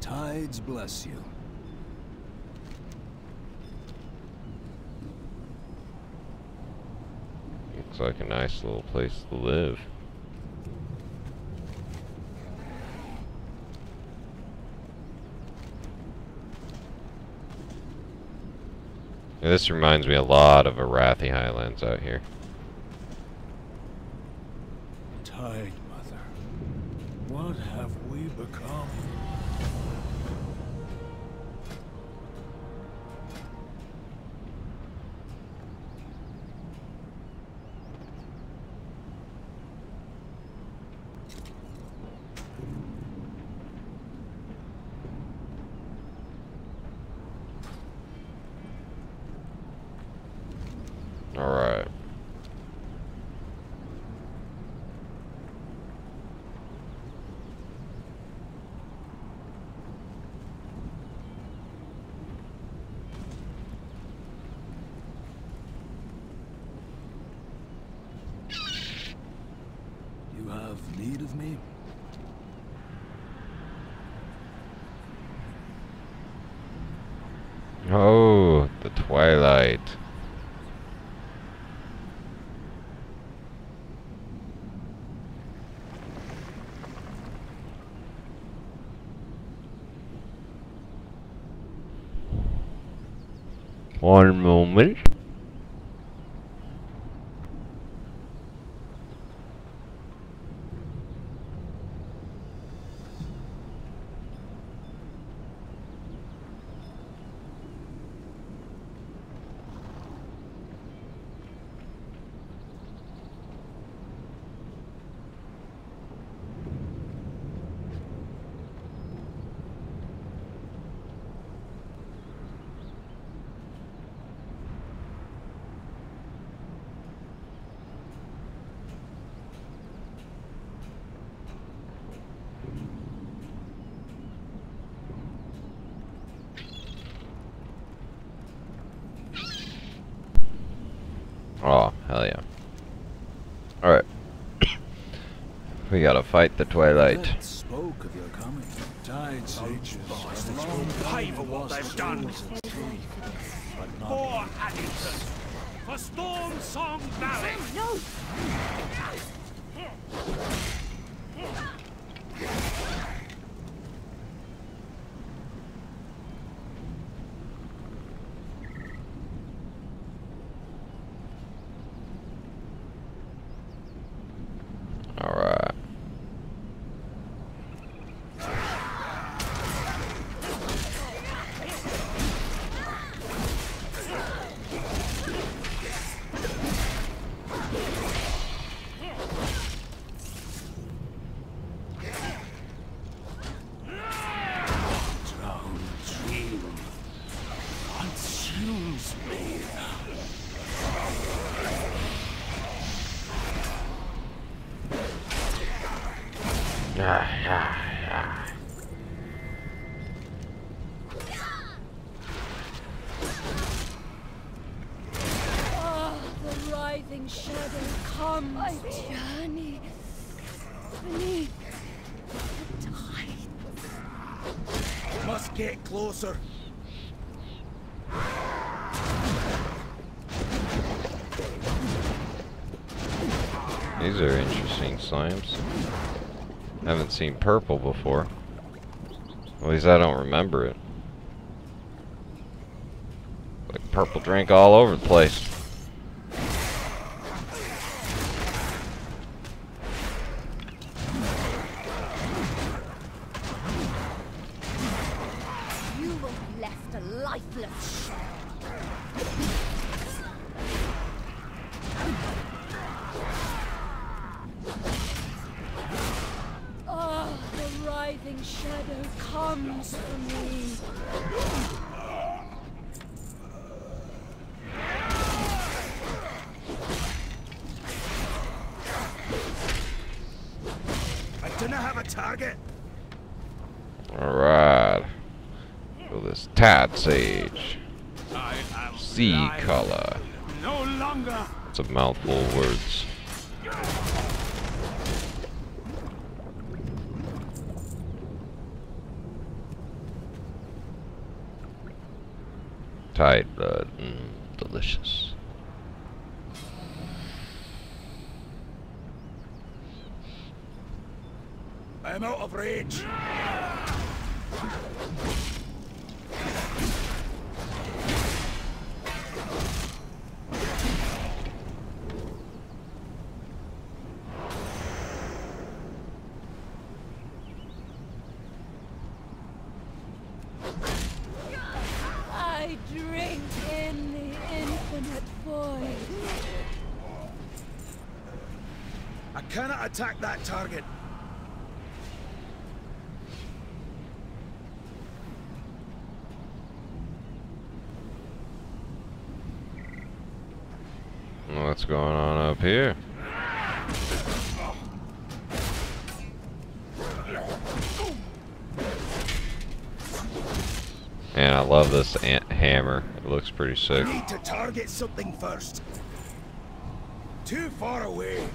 Tides bless you. Looks like a nice little place to live. Yeah, this reminds me a lot of Arathi Highlands out here. Tide Mother, what have we become? Alright. You have need of me? Oh, the twilight. One moment. Oh, hell yeah. Alright. We gotta fight the twilight. Spoke of your coming. Tide sages have long pay for what they've done. For Azeroth, for Storm Song Valley. No! Alright. The writhing shadow comes. My journey beneath the tide. Must get closer. These are interesting slimes. Haven't seen purple before. At least I don't remember it. Like purple drink all over the place. You will be left a lifeless shell. Oh, the writhing shadow comes for me. I do not have a target. Alright. So this Tad Sage. Sea color. No longer. It's a mouthful of words. Tide blood. Delicious. I'm out of rage. I drink in the infinite void. I cannot attack that target. What's going on up here? Man, I love this hammer. It looks pretty sick. I need to target something first. Too far away.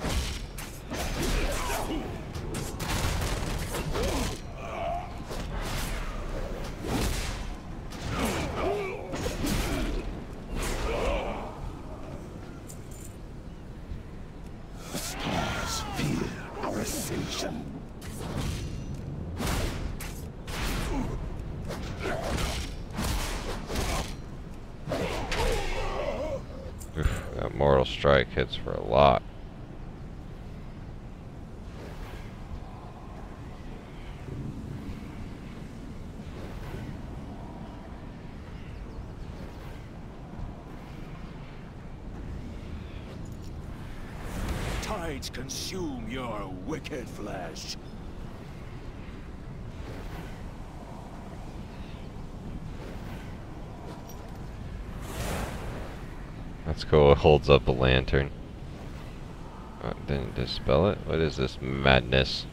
The stars fear our ascension. Oof, that mortal strike hits for a lot. Tides consume your wicked flesh. That's cool. It holds up a lantern. Oh, didn't dispel it? What is this madness?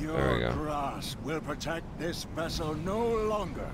There we Your go. grasp will protect this vessel no longer.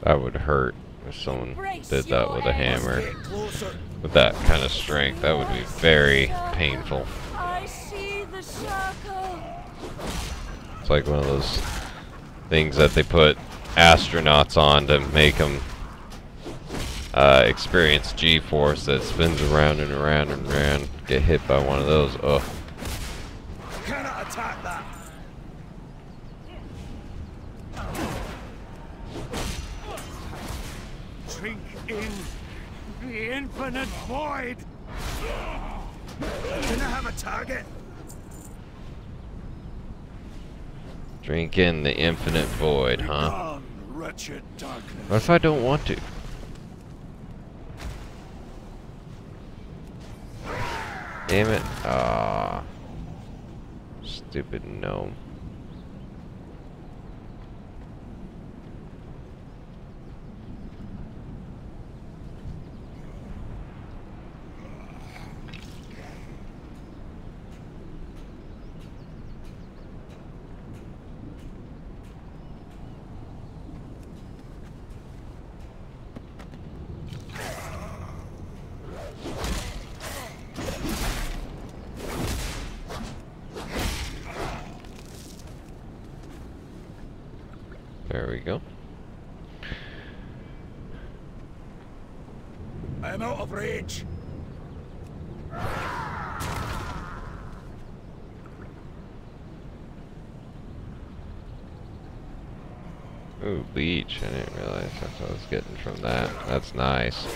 That would hurt if someone did that with a hammer. With that kind of strength, that would be very painful. I see the circle. It's like one of those things that they put astronauts on to make them experience G-force that spins around and around and around. Get hit by one of those. Ugh. Cannot attack that. Drink in infinite void! Can I have a target? Drink in the infinite void, huh? Gone, wretched darkness. What if I don't want to? Damn it. Ah. Stupid gnome. There we go. I'm out of rage. Ooh, leech. I didn't realize that's what I was getting from that. That's nice.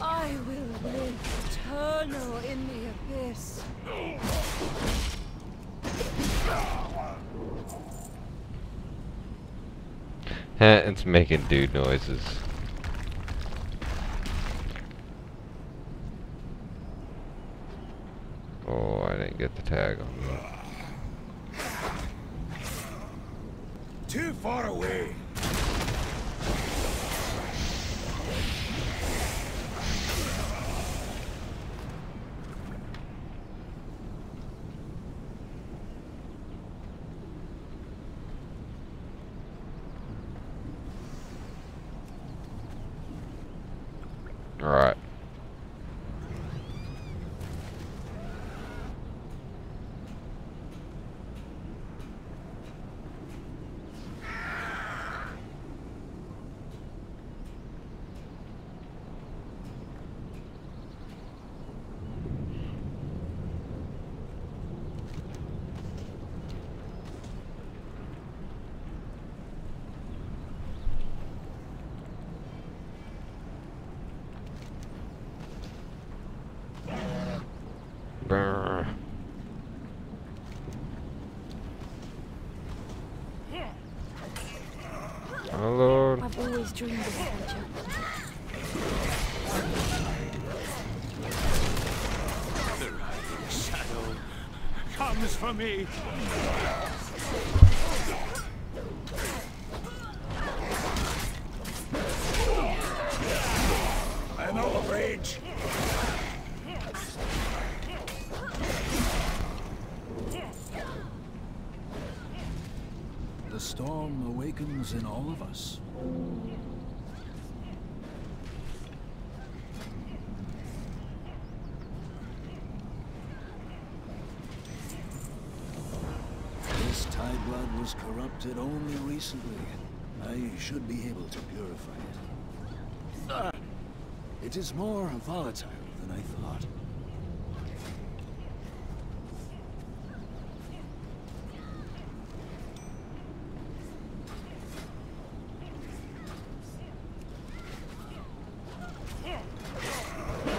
I will live eternal in the abyss. It's making dude noises. Oh, I didn't get the tag on that. Too far away. Alright. Brr. Oh Lord. I've always dreamed of adventure. The rising shadow comes for me. I'm out of rage. The storm awakens in all of us. This tide blood was corrupted only recently. I should be able to purify it. It is more volatile than I thought.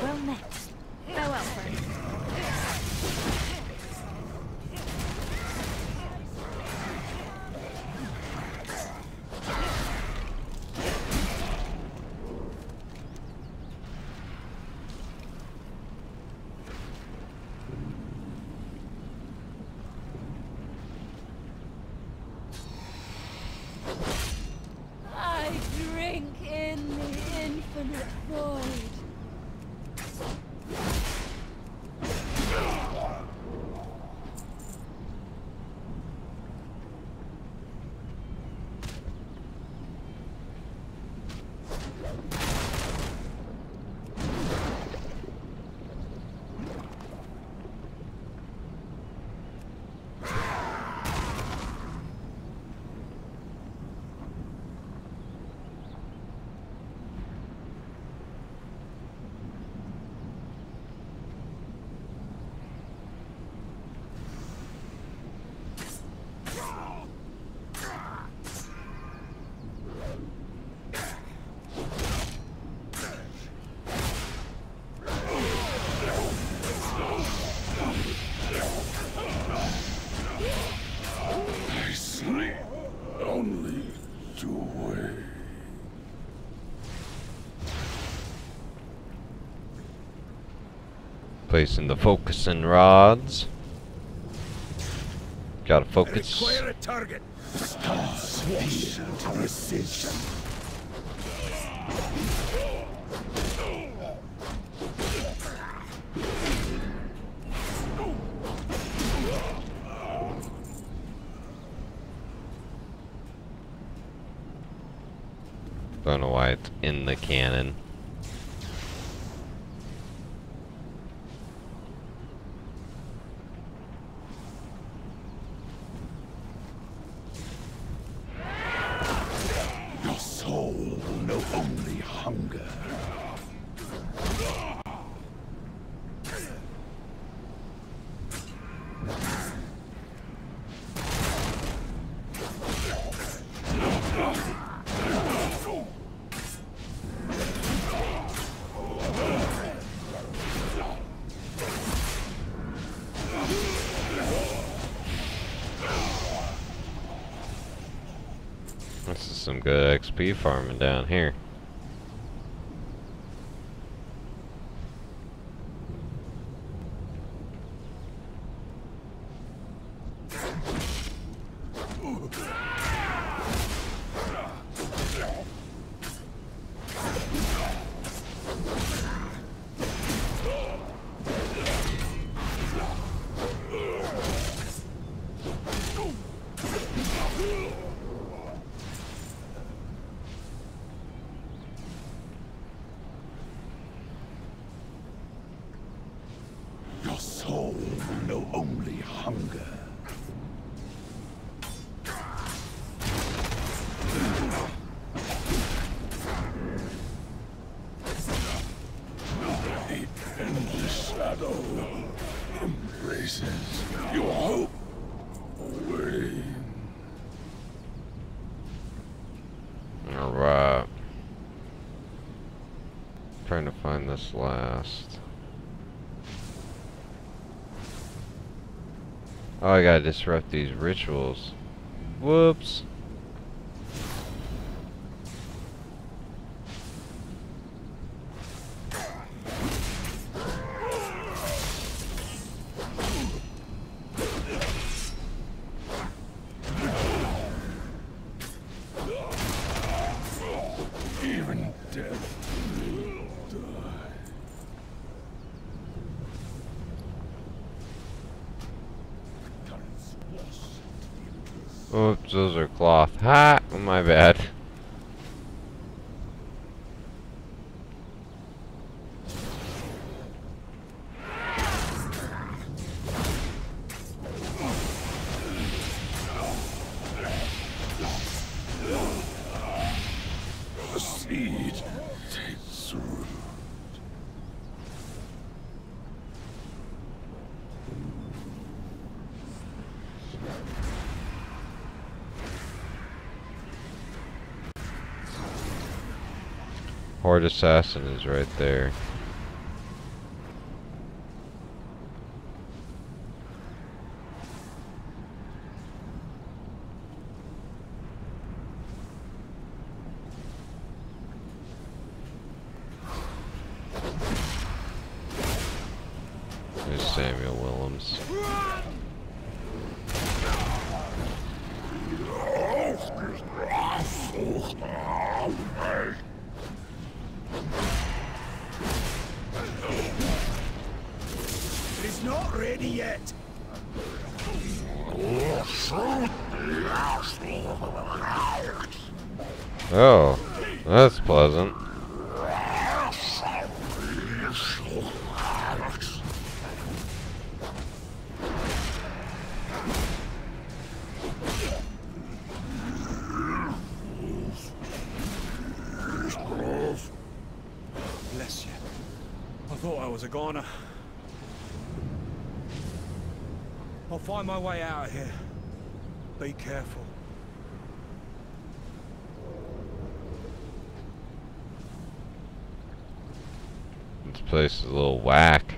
Well met. Farewell, friend. away. Placing the focusing rods. Gotta focus. Require a target. Speed to precision. Don't know why it's in the cannon. Your soul will know only hunger. This is some good XP farming down here. Your soul will know only hunger. The endless shadow embraces your hope away. Alright. Trying to find this last. Oh, I gotta disrupt these rituals. Whoops. Even death will die. Oops, those are cloth. Ha! My bad. The seed takes root. Horde Assassin is right there. There's Samuel Willems. It's not ready yet. Oh, that's pleasant. Bless you. I thought I was a goner. I'll find my way out of here. Be careful. This place is a little whack.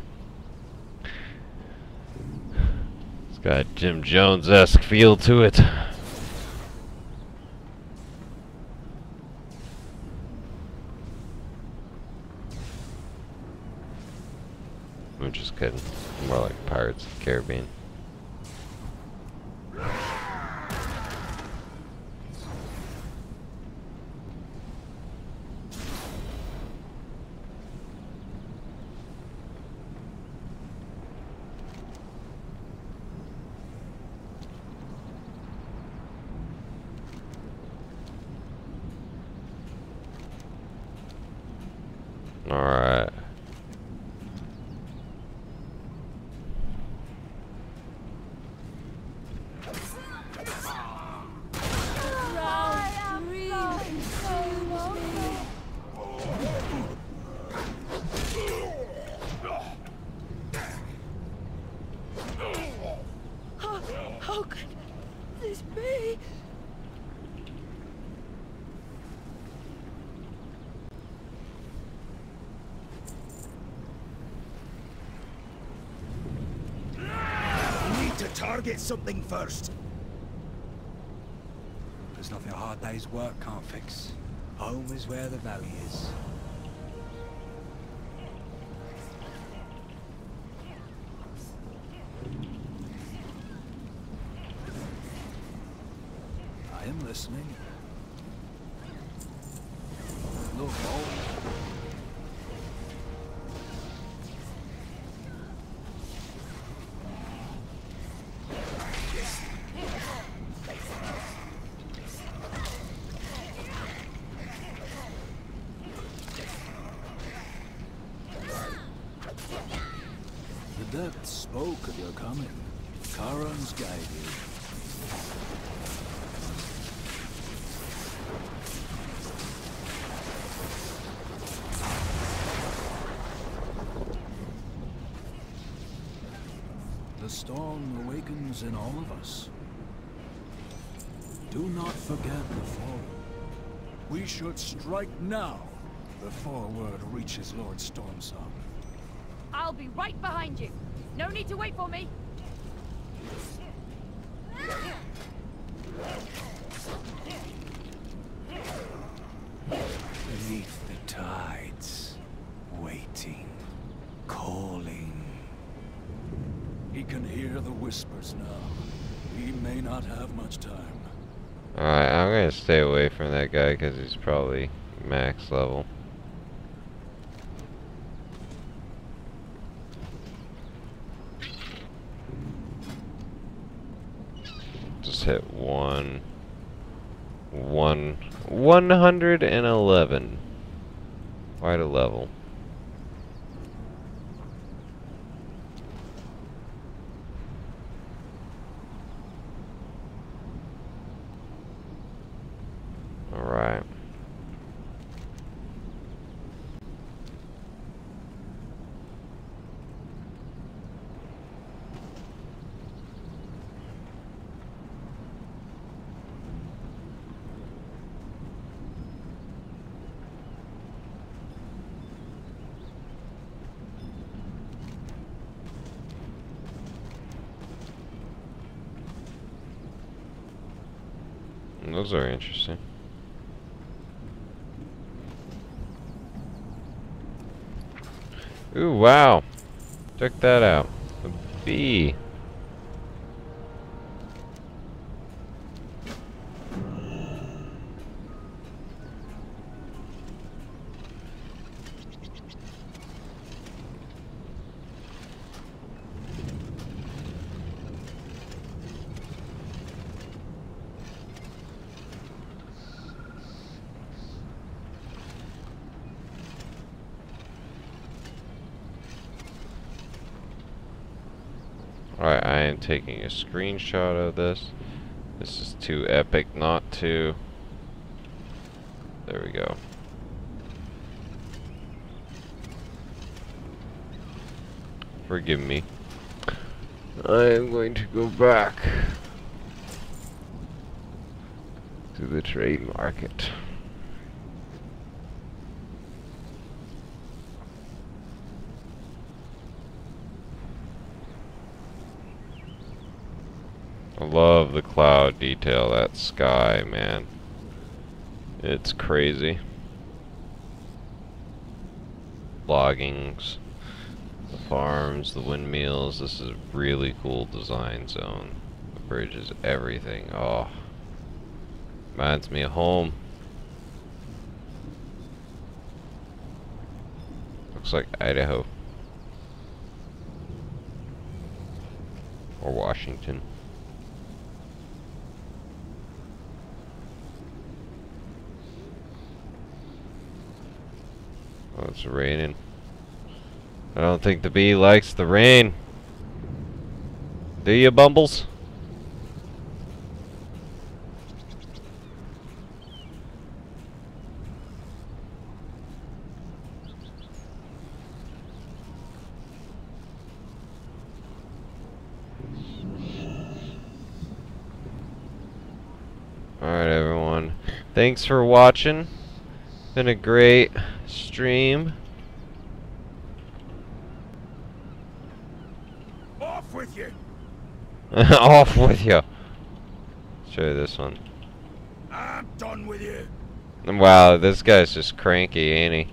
It's got a Jim Jones-esque feel to it. kidding. More like Pirates of the Caribbean. Alright. How could this be? We need to target something first. There's nothing a hard day's work can't fix. Home is where the valley is. I am listening. Look, the depths spoke of your coming. Charon's guide you. The storm awakens in all of us. Do not forget the fallen. We should strike now, before word reaches Lord Stormsong. I'll be right behind you. No need to wait for me. Beneath the tides, waiting, calling. He can hear the whispers now. He may not have much time. Alright, I'm gonna stay away from that guy because he's probably max level. Just hit 111. Quite a level. Alright. Those are interesting. Ooh, wow. Check that out. A bee. Alright, I am taking a screenshot of this. This is too epic not to. There we go. Forgive me. I am going to go back to the trade market. I love the cloud detail, that sky, man. It's crazy. Loggings, the farms, the windmills. This is a really cool design zone. The bridges, everything. Oh, reminds me of home. Looks like Idaho. Or Washington. Oh, it's raining. I don't think the bee likes the rain. Do you, Bumbles? Alright, everyone. Thanks for watching. Been a great stream. Off with you! Off with you. Show you this one. I'm done with you. Wow, this guy's just cranky, ain't he?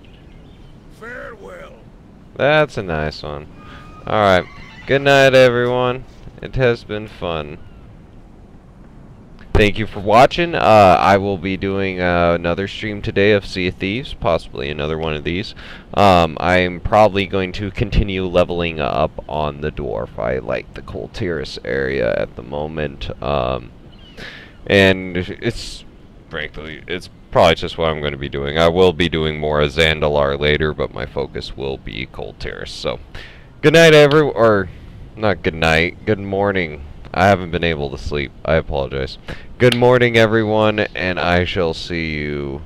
Farewell. That's a nice one. Alright. Good night, everyone. It has been fun. Thank you for watching. I will be doing another stream today of Sea of Thieves, possibly another one of these. I'm probably going to continue leveling up on the dwarf. I like the Kul Tiras area at the moment, and it's frankly it's probably just what I'm going to be doing. I will be doing more of Zandalar later, but my focus will be Kul Tiras. So, good night, or not good night, good morning. I haven't been able to sleep. I apologize. Good morning, everyone, and I shall see you